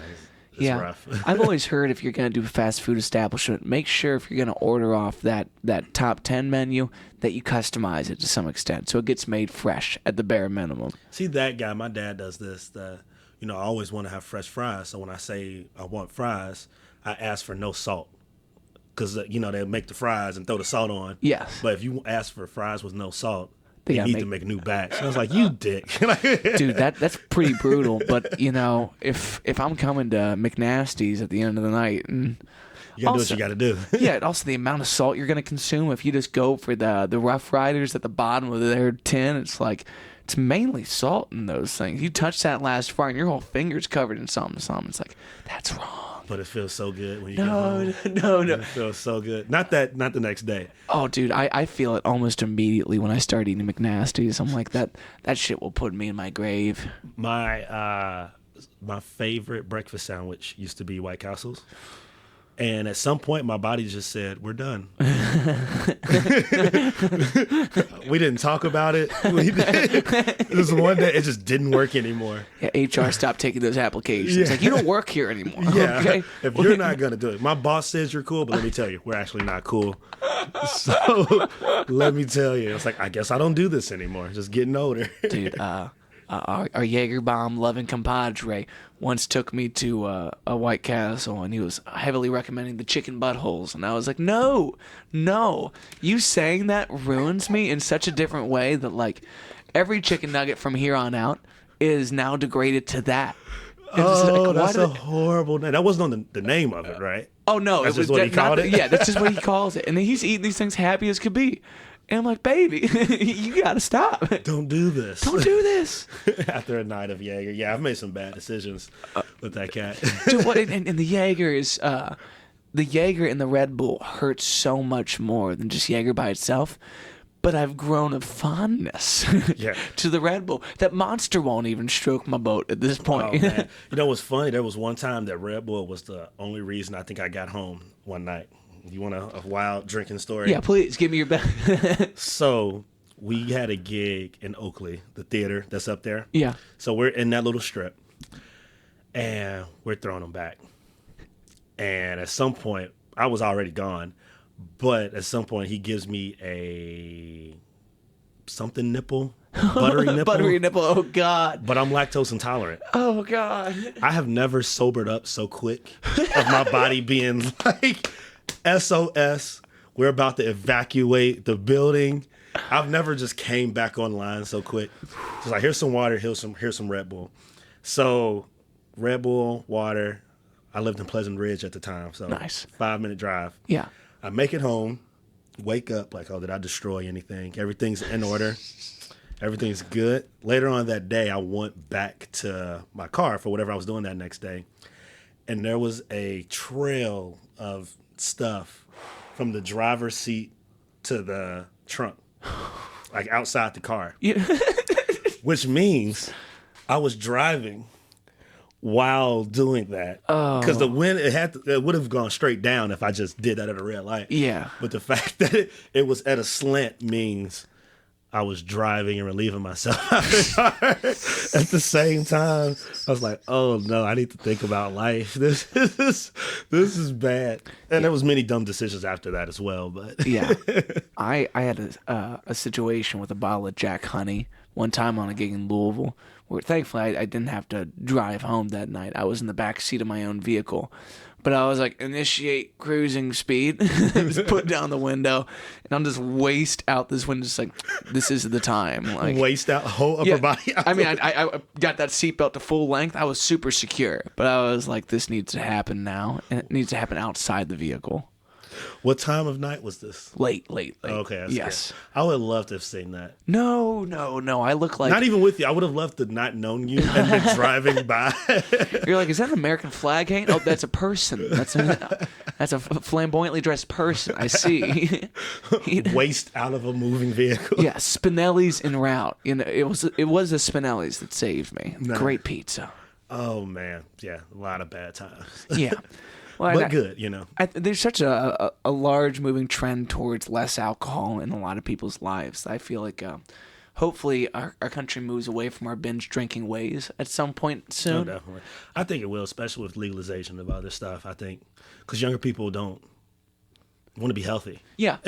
It's rough. I've always heard if you're going to do a fast food establishment, make sure if you're going to order off that top 10 menu that you customize it to some extent so it gets made fresh at the bare minimum. See that guy, my dad does this. I always want to have fresh fries. So when I say I want fries, I ask for no salt. Because, they make the fries and throw the salt on. Yes. But if you ask for fries with no salt, they need to make a new batch. So I was like, you dick. Dude, that's pretty brutal. But, if I'm coming to McNasty's at the end of the night, and you got to do what you got to do. Yeah, and also the amount of salt you're going to consume, if you just go for the Rough Riders at the bottom of their tin, it's like, it's mainly salt in those things. You touch that last fry and your whole finger's covered in something. It's like, that's wrong. But it feels so good when you get home. No. It feels so good. Not the next day. Oh, dude, I feel it almost immediately when I start eating McNasties. I'm like, that shit will put me in my grave. My favorite breakfast sandwich used to be White Castles. And at some point, my body just said, we're done. We didn't talk about it. This one day, it just didn't work anymore. Yeah, HR stopped taking those applications. Yeah. Like, you don't work here anymore. Yeah, Okay? if you're not going to do it. My boss says you're cool, but let me tell you, we're actually not cool. So let me tell you, it's like, I guess I don't do this anymore. Just getting older. Dude, our Jaeger bomb loving compadre once took me to a White Castle, and he was heavily recommending the chicken buttholes, and I was like, no, you saying that ruins me in such a different way that like every chicken nugget from here on out is now degraded to that. Oh, that's a horrible name. That wasn't on the name of it, right? Oh no, that's just what he called it. Yeah, that's just what he calls it, and then he's eating these things happy as could be. And I'm like, baby, you gotta stop. Don't do this. Don't do this. After a night of Jaeger. Yeah, I've made some bad decisions with that cat. Dude, what? And the Jaeger is, the Jaeger and the Red Bull hurts so much more than just Jaeger by itself. But I've grown a fondness to the Red Bull. That Monster won't even stroke my boat at this point. Oh, man. You know what's funny? There was one time that Red Bull was the only reason I think I got home one night. You want a wild drinking story? Yeah, please give me your best. So we had a gig in Oakley, the theater that's up there. Yeah. So we're in that little strip, and we're throwing them back. And at some point, I was already gone, but at some point he gives me a something nipple, buttery nipple. Buttery nipple, oh God. But I'm lactose intolerant. Oh God. I have never sobered up so quick of my body being like, SOS, we're about to evacuate the building. I've never just came back online so quick. It's like, here's some water, here's some Red Bull. So Red Bull, water. I lived in Pleasant Ridge at the time, so nice. 5-minute drive. Yeah. I make it home, wake up like, oh, did I destroy anything? Everything's in order. Everything's good. Later on that day, I went back to my car for whatever I was doing that next day, and there was a trail of stuff from the driver's seat to the trunk, like outside the car. Yeah. Which means I was driving while doing that. Because the wind, it would have gone straight down if I just did that at a red light. Yeah. But the fact that it was at a slant means I was driving and relieving myself out of the car. At the same time, I was like, "Oh no, I need to think about life. This is bad." And there was many dumb decisions after that as well. But yeah, I had a situation with a bottle of Jack Honey one time on a gig in Louisville, where thankfully I didn't have to drive home that night. I was in the back seat of my own vehicle. But I was like, initiate cruising speed, just put down the window, and I'm just waist out this window, just like, this is the time. Like, waist out, whole upper body out. I mean, I got that seatbelt to full length. I was super secure, but I was like, this needs to happen now, and it needs to happen outside the vehicle. What time of night was this? Late. Okay, that's yes. good. I would love to have seen that. No. I look like... Not even with you. I would have loved to not known you and been driving by. You're like, is that an American flag hanging? Oh, that's a person. That's a flamboyantly dressed person. I see. Waist out of a moving vehicle. Yeah, Spinelli's en route. You know, it was the Spinelli's that saved me. No. Great pizza. Oh man, yeah, a lot of bad times. Yeah. Well, but good, you know. There's such a large moving trend towards less alcohol in a lot of people's lives. I feel like hopefully our country moves away from our binge drinking ways at some point soon. Oh, definitely. I think it will, especially with legalization of other stuff. I think because younger people don't want to be healthy. Yeah.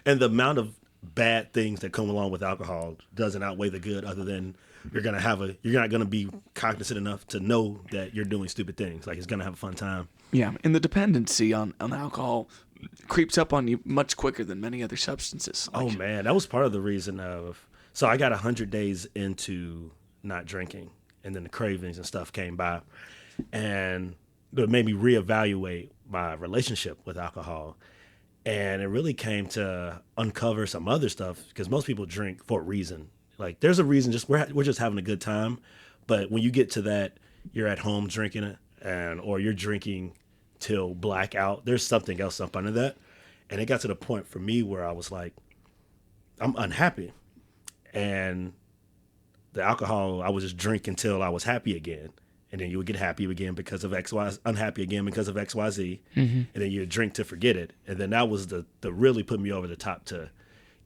And the amount of bad things that come along with alcohol doesn't outweigh the good, other than you're not gonna be cognizant enough to know that you're doing stupid things. Like, it's gonna have a fun time. Yeah, and the dependency on alcohol creeps up on you much quicker than many other substances. Oh man, that was part of the reason so I got 100 days into not drinking, and then the cravings and stuff came by, and it made me reevaluate my relationship with alcohol. And it really came to uncover some other stuff, because most people drink for a reason. Like, there's a reason, just we're just having a good time. But when you get to that, you're at home drinking it, or you're drinking till blackout. There's something else up under that. And it got to the point for me where I was like, I'm unhappy. And the alcohol, I would just drink until I was happy again. And then you would get happy again because of X, Y, unhappy again because of X, Y, Z. And then you would drink to forget it. And then that was the really put me over the top to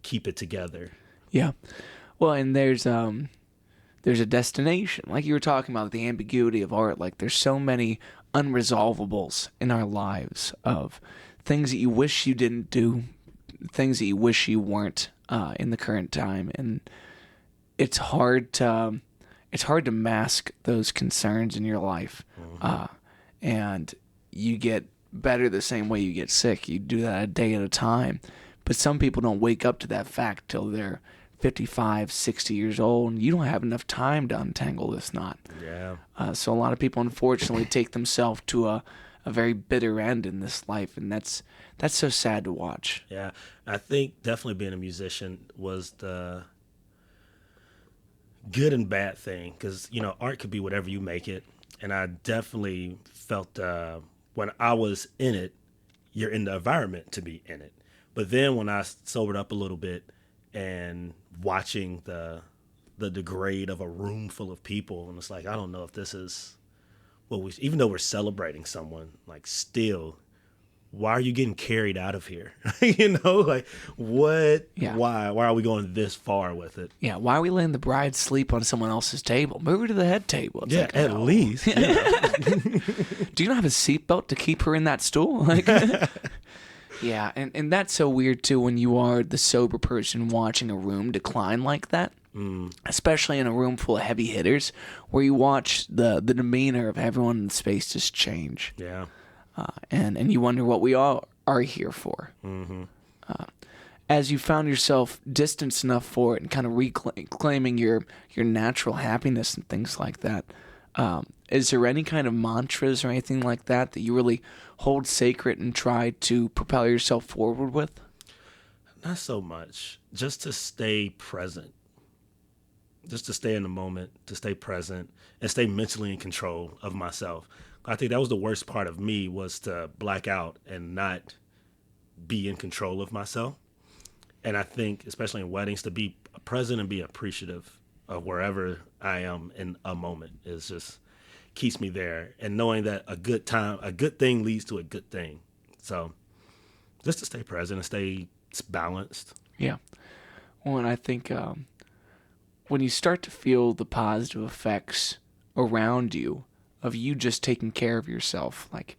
keep it together. Yeah. Well, and there's a destination. Like you were talking about, the ambiguity of art. Like there's so many unresolvables in our lives of things that you wish you didn't do, things that you wish you weren't in the current time. And it's hard to mask those concerns in your life. And you get better the same way you get sick. You do that a day at a time. But some people don't wake up to that fact till they're 55, 60 years old, and you don't have enough time to untangle this knot. Yeah. So a lot of people, unfortunately, take themselves to a very bitter end in this life, and that's so sad to watch. Yeah. I think definitely being a musician was the good and bad thing, because, you know, art could be whatever you make it. And I definitely felt when I was in it, you're in the environment to be in it. But then when I sobered up a little bit and watching the degrade of a room full of people, and it's like, I don't know if this is what we, even though we're celebrating someone, like still, why are you getting carried out of here? You know, like what, why are we going this far with it? Yeah. Why are we letting the bride sleep on someone else's table? Move her to the head table. It's like, at least. Yeah. Do you not have a seatbelt to keep her in that stool? Like, yeah, and that's so weird, too, when you are the sober person watching a room decline like that, especially in a room full of heavy hitters, where you watch the demeanor of everyone in the space just change. Yeah. And you wonder what we all are here for. As you found yourself distanced enough for it and kind of reclaiming your natural happiness and things like that, is there any kind of mantras or anything like that that you really hold sacred and try to propel yourself forward with? Not so much. Just to stay present. Just to stay in the moment, to stay present, and stay mentally in control of myself. I think that was the worst part of me, was to black out and not be in control of myself. And I think, especially in weddings, to be present and be appreciative of wherever I am in a moment is just keeps me there. And knowing that a good thing leads to a good thing. So just to stay present and stay balanced. Yeah. Well, and I think when you start to feel the positive effects around you of you just taking care of yourself, like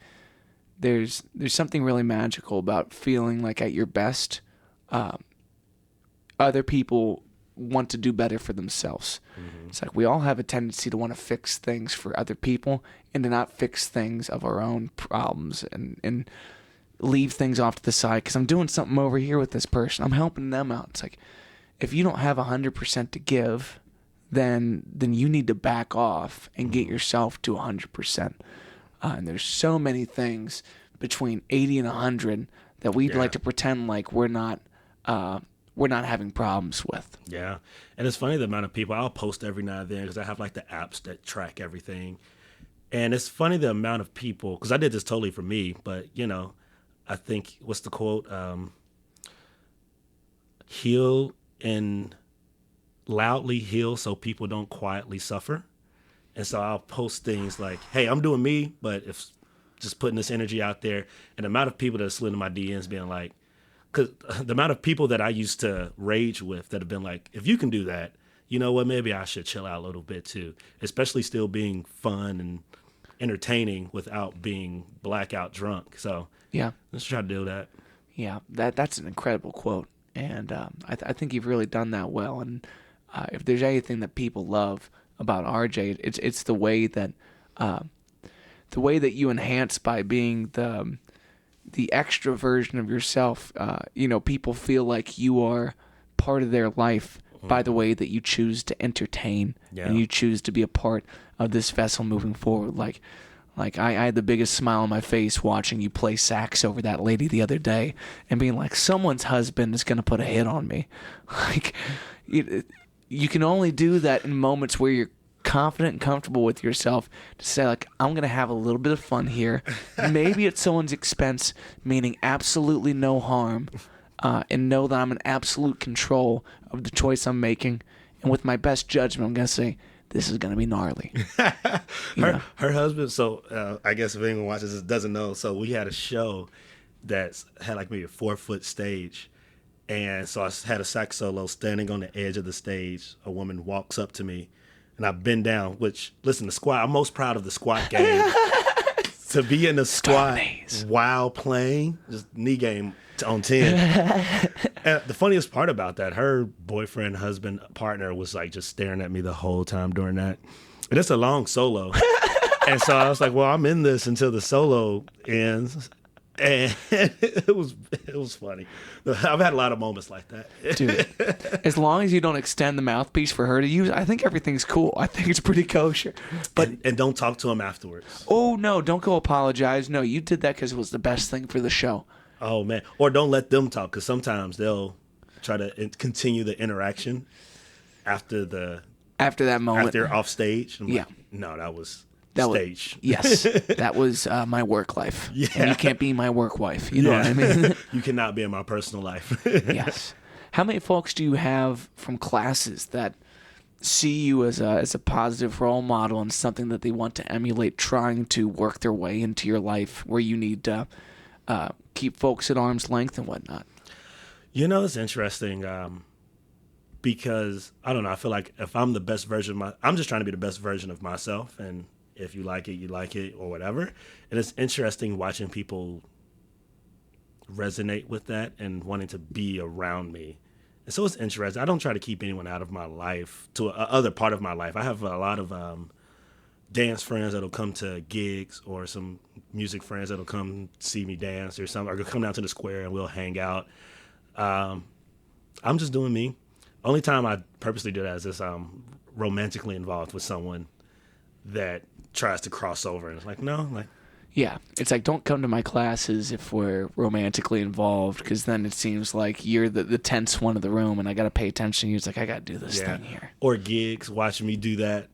there's something really magical about feeling like at your best, other people want to do better for themselves. It's like we all have a tendency to want to fix things for other people and to not fix things of our own problems and leave things off to the side because I'm doing something over here with this person. I'm helping them out. It's like if you don't have 100% to give, then you need to back off and get yourself to 100%. And there's so many things between 80 and 100 that we'd like to pretend like we're not having problems with. Yeah. And it's funny the amount of people I'll post every now and then because I have like the apps that track everything. And it's funny the amount of people, because I did this totally for me, but, you know, I think, what's the quote? Heal and loudly heal so people don't quietly suffer. And so I'll post things like, hey, I'm doing me, but if just putting this energy out there, and the amount of people that slid in my DMs being like, because the amount of people that I used to rage with that have been like, if you can do that, you know what, maybe I should chill out a little bit too, especially still being fun and entertaining without being blackout drunk. So yeah, let's try to do that. Yeah, that's an incredible quote. And I think you've really done that well. And if there's anything that people love about RJ, it's the way that you enhance by being the extra version of yourself. People feel like you are part of their life by the way that you choose to entertain and you choose to be a part of this vessel moving forward. Like I had the biggest smile on my face watching you play sax over that lady the other day and being like, someone's husband is going to put a hit on me. Like, you can only do that in moments where you're confident and comfortable with yourself to say, like, I'm going to have a little bit of fun here, maybe at someone's expense, meaning absolutely no harm, and know that I'm in absolute control of the choice I'm making. And with my best judgment, I'm going to say, this is going to be gnarly. Her husband, so I guess if anyone watches this doesn't know, so we had a show that had like maybe a 4-foot stage. And so I had a sax solo standing on the edge of the stage. A woman walks up to me and I bend down, which, listen, the squat, I'm most proud of the squat game. To be in the squat while playing, just knee game on 10. And the funniest part about that, her boyfriend, husband, partner was like just staring at me the whole time during that. And it's a long solo. And so I was like, well, I'm in this until the solo ends. And it was funny. I've had a lot of moments like that. Dude, as long as you don't extend the mouthpiece for her to use, I think everything's cool. I think it's pretty kosher. But and don't talk to him afterwards. Oh, no, don't go apologize. No, you did that because it was the best thing for the show. Oh, man. Or don't let them talk, because sometimes they'll try to continue the interaction after that moment. After off stage. I'm yeah. Like, no, that was Was, stage. yes. That was my work life. Yeah. And you can't be my work wife. You know what I mean? You cannot be in my personal life. Yes. How many folks do you have from classes that see you as a positive role model and something that they want to emulate, trying to work their way into your life where you need to keep folks at arm's length and whatnot? You know, it's interesting because, I don't know, I feel like if I'm the best version of I'm just trying to be the best version of myself, and if you like it, or whatever. And it's interesting watching people resonate with that and wanting to be around me. And so it's interesting. I don't try to keep anyone out of my life to other part of my life. I have a lot of dance friends that'll come to gigs, or some music friends that'll come see me dance or something, or come down to the square and we'll hang out. I'm just doing me. Only time I purposely do that is if I'm romantically involved with someone that tries to cross over, and it's like, no, like, yeah, it's like, don't come to my classes if we're romantically involved, because then it seems like you're the tense one of the room, and I got to pay attention to you. It's like, I got to do this thing here. Or gigs, watching me do that,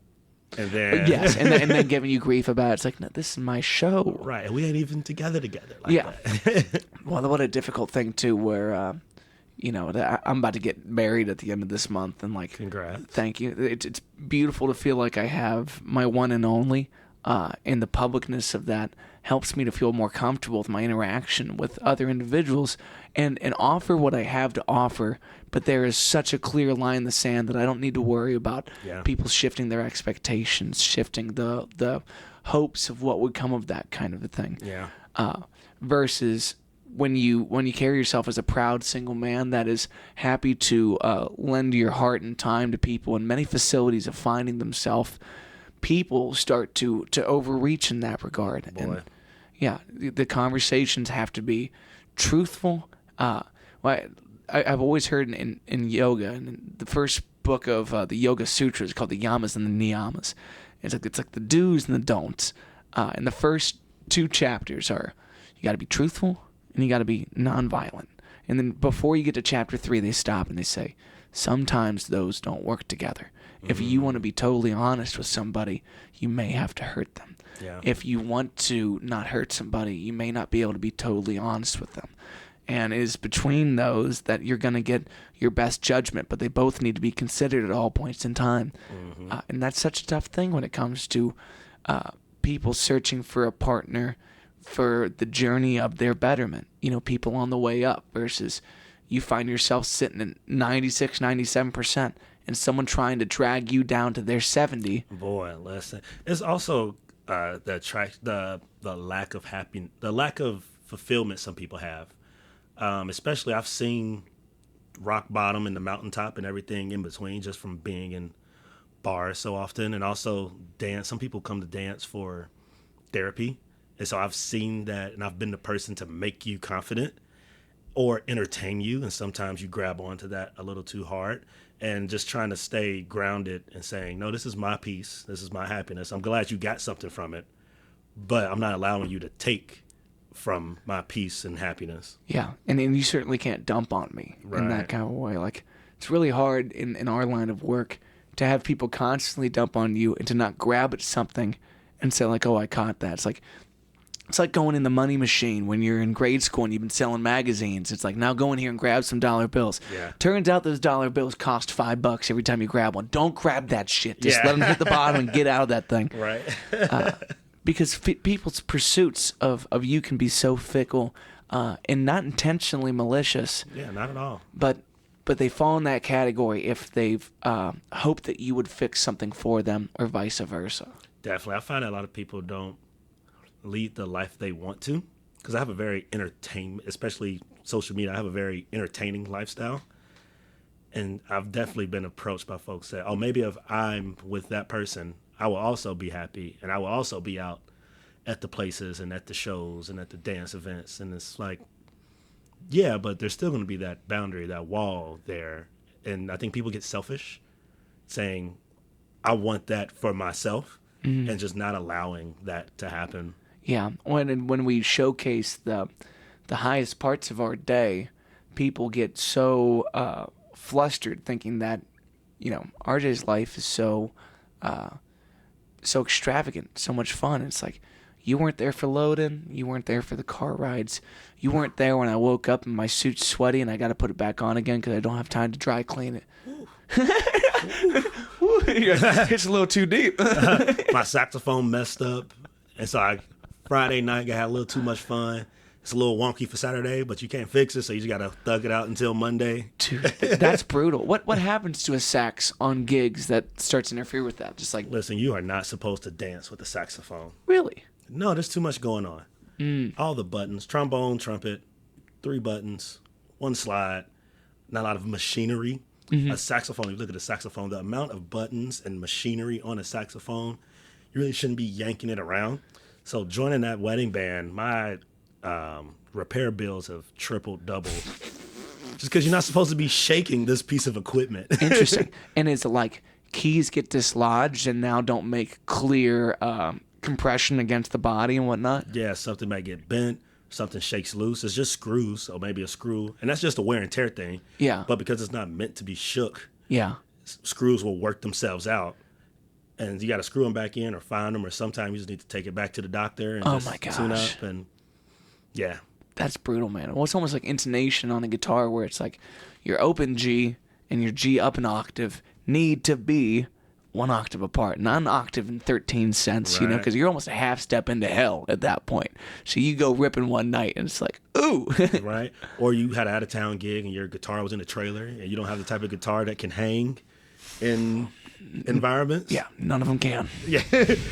and then yes, and then giving you grief about it. It's like, no, this is my show, right? And we ain't even together like that. Well, what a difficult thing too, where I'm about to get married at the end of this month, and like, congrats. Thank you. It's beautiful to feel like I have my one and only, and the publicness of that helps me to feel more comfortable with my interaction with other individuals and offer what I have to offer. But there is such a clear line in the sand that I don't need to worry about people shifting their expectations, shifting the hopes of what would come of that kind of a thing. Yeah. Versus when you carry yourself as a proud single man that is happy to lend your heart and time to people in many facilities of finding themselves, people start to overreach in that regard. Boy. And yeah, the conversations have to be truthful. I've always heard in yoga, and the first book of the Yoga Sutras is called the Yamas and the Niyamas. It's like the do's and the don'ts. And the first 2 chapters are, you got to be truthful and you got to be nonviolent. And then before you get to chapter 3, they stop and they say, sometimes those don't work together. Mm-hmm. If you want to be totally honest with somebody, you may have to hurt them. Yeah. If you want to not hurt somebody, you may not be able to be totally honest with them. And it is between those that you're going to get your best judgment, but they both need to be considered at all points in time. Mm-hmm. And that's such a tough thing when it comes to people searching for a partner for the journey of their betterment. People on the way up versus you find yourself sitting at 96, 97%, and someone trying to drag you down to their 70. Boy, listen. It's also the lack of happiness, the lack of fulfillment some people have. Especially I've seen rock bottom and the mountaintop and everything in between just from being in bars so often, and also dance. Some people come to dance for therapy. And so I've seen that, and I've been the person to make you confident or entertain you. And sometimes you grab onto that a little too hard, and just trying to stay grounded and saying, no, this is my peace. This is my happiness. I'm glad you got something from it, but I'm not allowing you to take from my peace and happiness. Yeah. And you certainly can't dump on me in that kind of way. Like, it's really hard in our line of work to have people constantly dump on you and to not grab at something and say like, oh, I caught that. It's like going in the money machine when you're in grade school and you've been selling magazines. It's like, now go in here and grab some dollar bills. Yeah. Turns out those dollar bills cost $5 every time you grab one. Don't grab that shit. Just let them hit the bottom and get out of that thing. Right. Because people's pursuits of you can be so fickle and not intentionally malicious. Yeah, not at all. But they fall in that category if they've hoped that you would fix something for them or vice versa. Definitely. I find that a lot of people don't lead the life they want to, because I have a very especially social media, I have a very entertaining lifestyle. And I've definitely been approached by folks that, oh, maybe if I'm with that person, I will also be happy, and I will also be out at the places and at the shows and at the dance events. And it's like, yeah, but there's still going to be that boundary, that wall there. And I think people get selfish saying, I want that for myself, and just not allowing that to happen. Yeah, when we showcase the highest parts of our day, people get so flustered thinking that, RJ's life is so extravagant, so much fun. It's like, you weren't there for loading, you weren't there for the car rides, you weren't there when I woke up and my suit's sweaty and I got to put it back on again because I don't have time to dry clean it. It's a little too deep. My saxophone messed up, and so Friday night I had a little too much fun. It's a little wonky for Saturday, but you can't fix it, so you just gotta thug it out until Monday. Dude, that's brutal. What happens to a sax on gigs that starts to interfere with that? Just like, Listen, you are not supposed to dance with a saxophone. really? No, there's too much going on. All the buttons, trombone, trumpet, 3 buttons, 1 slide, not a lot of machinery. A saxophone, if you look at a saxophone, the amount of buttons and machinery on a saxophone, you really shouldn't be yanking it around. So joining that wedding band, my repair bills have tripled, doubled, just because you're not supposed to be shaking this piece of equipment. Interesting. And is it like keys get dislodged and now don't make clear compression against the body and whatnot? Yeah, something might get bent, something shakes loose. It's just screws, so maybe a screw, and that's just a wear and tear thing. Yeah. But because it's not meant to be shook, Yeah. screws will work themselves out. And you got to screw them back in or find them, or sometimes you just need to take it back to the doctor and just my tune gosh. up. And yeah, That's brutal, man. Well, it's almost like intonation on a guitar where it's like your open G and your G up an octave need to be 1 octave apart, not an octave and 13 cents, Right. because you're almost a half step into hell at that point. So you go ripping one night and it's like, ooh. right. Or you had an out of town gig and your guitar was in a trailer, and you don't have the type of guitar that can hang in environments. Yeah, none of them can. Yeah.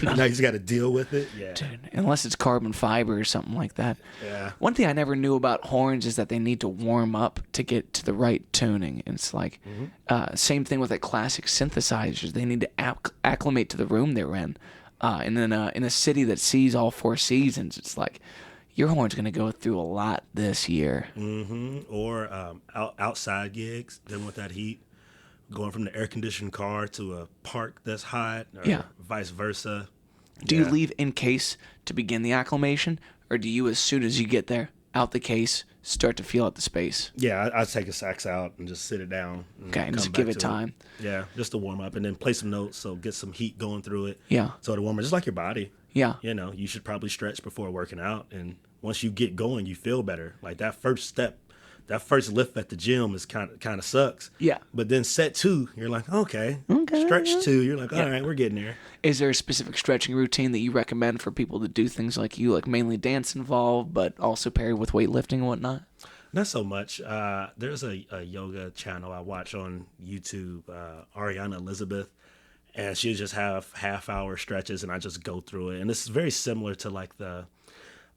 Now you just got to deal with it. Yeah. Dude, unless it's carbon fiber or something like that. Yeah. One thing I never knew about horns is that they need to warm up to get to the right tuning. And it's like, same thing with like classic synthesizers. They need to acclimate to the room they're in. And then in a city that sees all 4 seasons, it's like, your horn's going to go through a lot this year. Or outside gigs, dealing with that heat, going from the air-conditioned car to a park that's hot, or Yeah. vice versa. Do you leave in case to begin the acclimation? Or do you, as soon as you get there, out the case, start to feel out the space? Yeah, I take a sax out and just sit it down. Okay, and come just give back it to time. Yeah, just to warm up, and then play some notes, so get some heat going through it. Yeah. So to warm it, just like your body. Yeah. You should probably stretch before working out, and once you get going, you feel better. Like that first step, that first lift at the gym is kind of sucks. Yeah. But then set 2, you're like, okay. Stretch 2, you're like, all right, we're getting there. Is there a specific stretching routine that you recommend for people to do things like you, like mainly dance involved, but also paired with weightlifting and whatnot? Not so much. There's a yoga channel I watch on YouTube, Ariana Elizabeth, and she'll just have half-hour stretches, and I just go through it. And this is very similar to like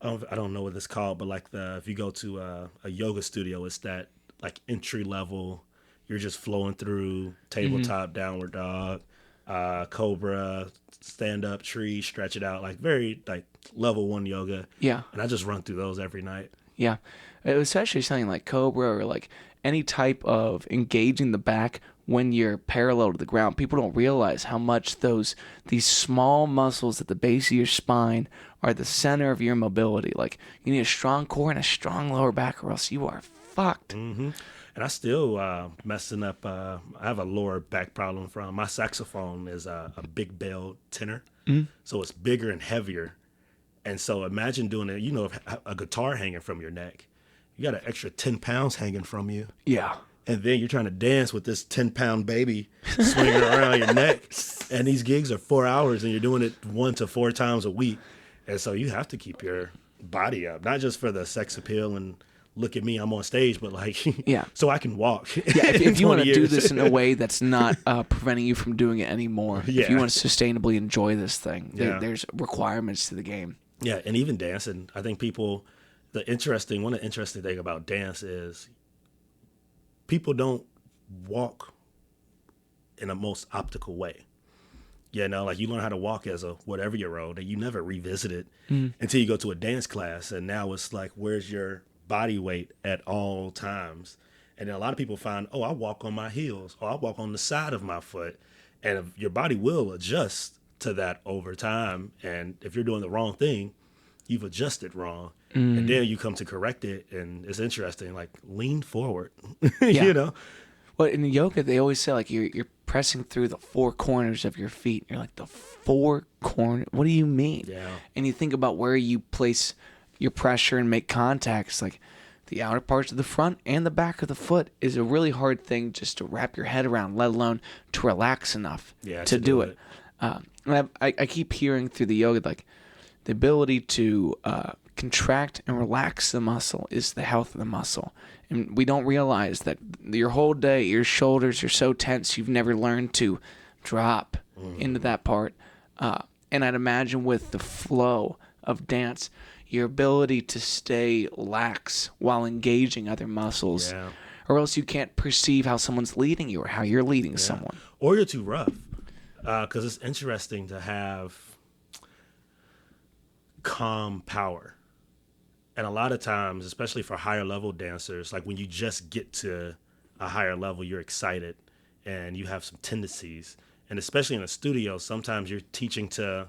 I don't know what it's called, but like if you go to a yoga studio, it's that like entry level. You're just flowing through tabletop, downward dog, cobra, stand up, tree, stretch it out, like very like level 1 yoga. Yeah. And I just run through those every night. Yeah. Especially something like cobra or like any type of engaging the back when you're parallel to the ground. People don't realize how much these small muscles at the base of your spine are the center of your mobility. Like, you need a strong core and a strong lower back, or else you are fucked. And I still messing up. I have a lower back problem from my saxophone is a big bell tenor, so it's bigger and heavier. And so imagine doing it. You know, a guitar hanging from your neck, you got an extra 10 pounds hanging from you. Yeah. And then you're trying to dance with this 10-pound baby swinging around your neck. And these gigs are 4 hours and you're doing it 1 to 4 times a week. And so you have to keep your body up, not just for the sex appeal and look at me, I'm on stage, but like, so I can walk. Yeah, if you want to do this in a way that's not preventing you from doing it anymore, if you want to sustainably enjoy this thing, there's requirements to the game. Yeah, and even dancing, I think one of the interesting thing about dance is people don't walk in a most optical way. You know, like you learn how to walk as a whatever-year-old, and you never revisit it until you go to a dance class, and now it's like, where's your body weight at all times? And then a lot of people find, I walk on my heels, or I walk on the side of my foot, and your body will adjust to that over time. And if you're doing the wrong thing, you've adjusted wrong. And then you come to correct it, and it's interesting, like lean forward, you know? Well, in yoga, they always say like you're pressing through the 4 corners of your feet. You're like, the 4 corners? What do you mean? Yeah. And you think about where you place your pressure and make contacts, like the outer parts of the front and the back of the foot is a really hard thing just to wrap your head around, let alone to relax enough to do it. And I keep hearing through the yoga, like the ability to contract and relax the muscle is the health of the muscle. And we don't realize that your whole day, your shoulders are so tense, you've never learned to drop into that part. And I'd imagine with the flow of dance, your ability to stay lax while engaging other muscles, or else you can't perceive how someone's leading you or how you're leading someone. Or you're too rough. Because it's interesting to have calm power. And a lot of times, especially for higher level dancers, like when you just get to a higher level, you're excited and you have some tendencies. And especially in a studio, sometimes you're teaching to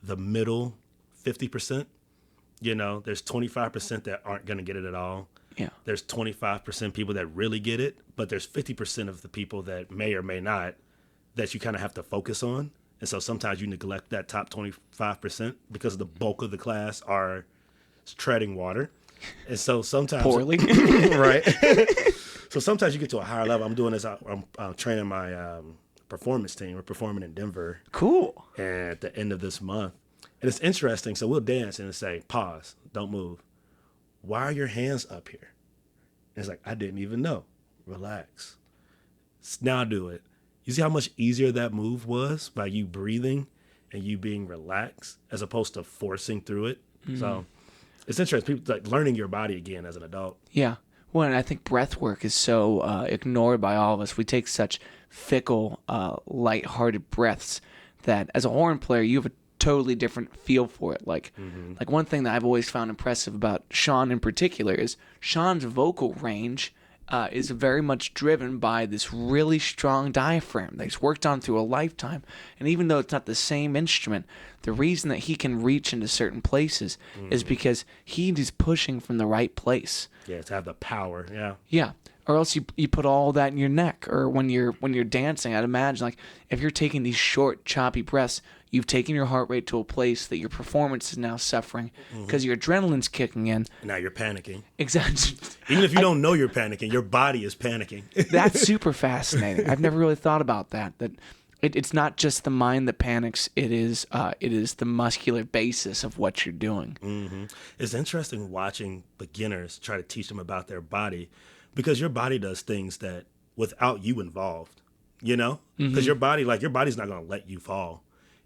the middle 50%. You know, there's 25% that aren't going to get it at all. Yeah. There's 25% people that really get it, but there's 50% of the people that may or may not that you kind of have to focus on. And so sometimes you neglect that top 25% because the bulk of the class are treading water. And so sometimes... Poorly. Right. So sometimes you get to a higher level. I'm doing this, I'm training my performance team. We're performing in Denver. Cool. And at the end of this month. And it's interesting. So we'll dance and say, pause, don't move. Why are your hands up here? And it's like, I didn't even know. Relax. Now do it. You see how much easier that move was by you breathing and you being relaxed as opposed to forcing through it. So it's interesting. People like learning your body again as an adult. Yeah. Well, and I think breath work is so ignored by all of us. We take such fickle, lighthearted breaths that as a horn player, you have a totally different feel for it. Like one thing that I've always found impressive about Sean in particular is Sean's vocal range is very much driven by this really strong diaphragm that he's worked on through a lifetime. And even though it's not the same instrument, the reason that he can reach into certain places is because he is pushing from the right place. Yeah, to have the power. Yeah. Yeah. Or else you put all that in your neck. Or when you're dancing, I'd imagine like if you're taking these short, choppy breaths, you've taken your heart rate to a place that your performance is now suffering because your adrenaline's kicking in. And now you're panicking. Exactly. Even if you don't know you're panicking, your body is panicking. That's super fascinating. I've never really thought about that. That it's not just the mind that panics. It is the muscular basis of what you're doing. It's interesting watching beginners try to teach them about their body because your body does things that without you involved, you know, because your body's not going to let you fall.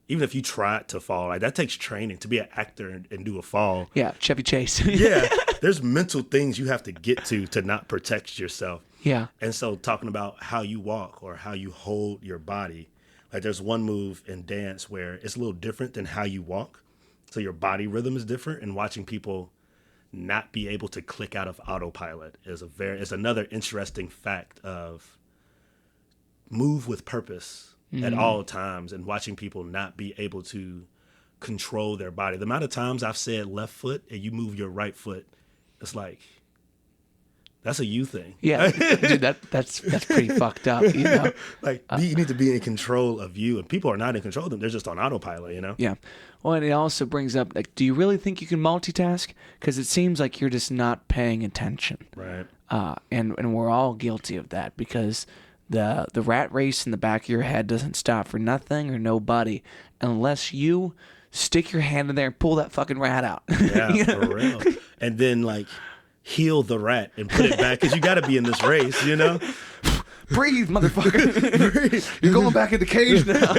Even if you try to fall, like that takes training to be an actor and do a fall. Yeah, Chevy Chase. Yeah, there's mental things you have to get to not protect yourself. Yeah. And so talking about how you walk or how you hold your body, like there's one move in dance where it's a little different than how you walk. So your body rhythm is different, and watching people not be able to click out of autopilot is another interesting fact of move with purpose at all times, and watching people not be able to control their body. The amount of times I've said left foot and you move your right foot, it's like, that's a you thing. Yeah, dude, that's pretty fucked up, you know? Like, you need to be in control of you, and people are not in control of them. They're just on autopilot, you know? Yeah. Well, and it also brings up, like, do you really think you can multitask? Because it seems like you're just not paying attention. Right. And we're all guilty of that, because the rat race in the back of your head doesn't stop for nothing or nobody unless you stick your hand in there and pull that fucking rat out. Yeah, You know? for real. And then, like, heal the rat and put it back, because you got to be in this race, you know? Breathe, motherfucker. Breathe. You're going back in the cage now.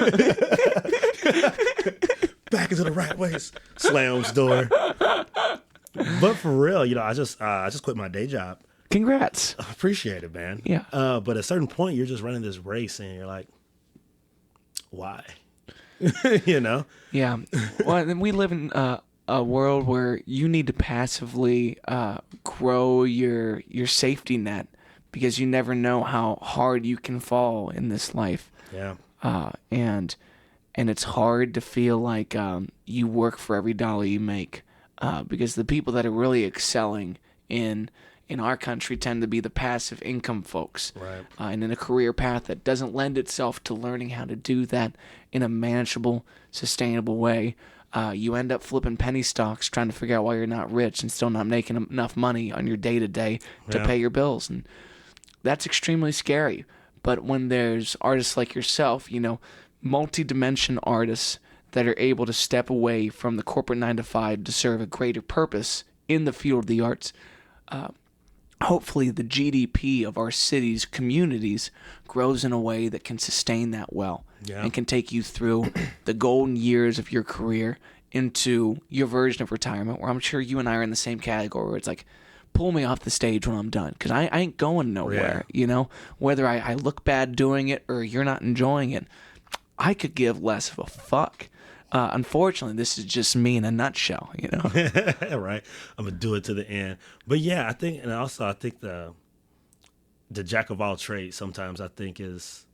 Back into the rat race. Slams door. But for real, you know, I just quit my day job. Congrats. I appreciate it, man. Yeah. But at a certain point, you're just running this race, and you're like, why? You know? Yeah. Well, then we live in a world where you need to passively grow your safety net, because you never know how hard you can fall in this life. Yeah. And it's hard to feel like you work for every dollar you make, because the people that are really excelling in our country tend to be the passive income folks. Right. And in a career path that doesn't lend itself to learning how to do that in a manageable, sustainable way. You end up flipping penny stocks, trying to figure out why you're not rich and still not making enough money on your day-to-day to pay your bills. And that's extremely scary. But when there's artists like yourself, you know, multi-dimension artists that are able to step away from the corporate 9-to-5 to serve a greater purpose in the field of the arts, hopefully the GDP of our cities, communities, grows in a way that can sustain that well. Yeah. And can take you through the golden years of your career into your version of retirement, where I'm sure you and I are in the same category, where it's like, pull me off the stage when I'm done, because I ain't going nowhere. Yeah. You know, whether I look bad doing it or you're not enjoying it, I could give less of a fuck. Unfortunately, this is just me in a nutshell, you know? Right. I'm going to do it to the end. But yeah, I think the jack of all trades sometimes I think is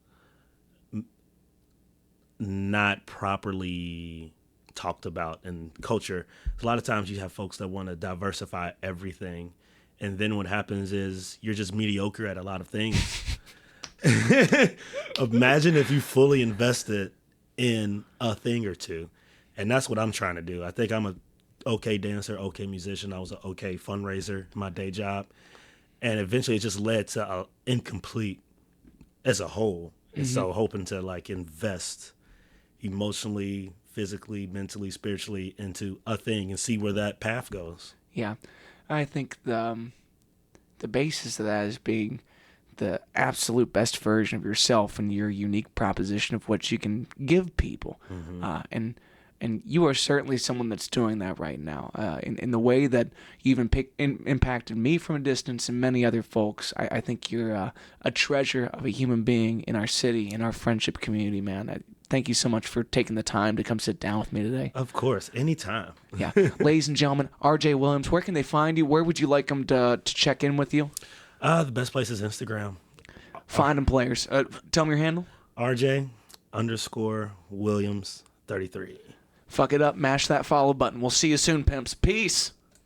not properly talked about in culture. A lot of times you have folks that want to diversify everything, and then what happens is you're just mediocre at a lot of things. Imagine if you fully invested in a thing or two, and that's what I'm trying to do. I think I'm a okay dancer, okay musician. I was an okay fundraiser in my day job, and eventually it just led to incomplete as a whole. And so hoping to like invest emotionally, physically, mentally, spiritually into a thing and see where that path goes. Yeah. I think the basis of that is being the absolute best version of yourself and your unique proposition of what you can give people. And you are certainly someone that's doing that right now. In the way that you've impacted me from a distance and many other folks, I think you're a treasure of a human being in our city, in our friendship community, man. Thank you so much for taking the time to come sit down with me today. Of course, anytime. Yeah. Ladies and gentlemen, RJ Williams, where can they find you? Where would you like them to check in with you? The best place is Instagram. Find them, players. Tell me your handle. RJ_Williams 33. Fuck it up. Mash that follow button. We'll see you soon, pimps. Peace.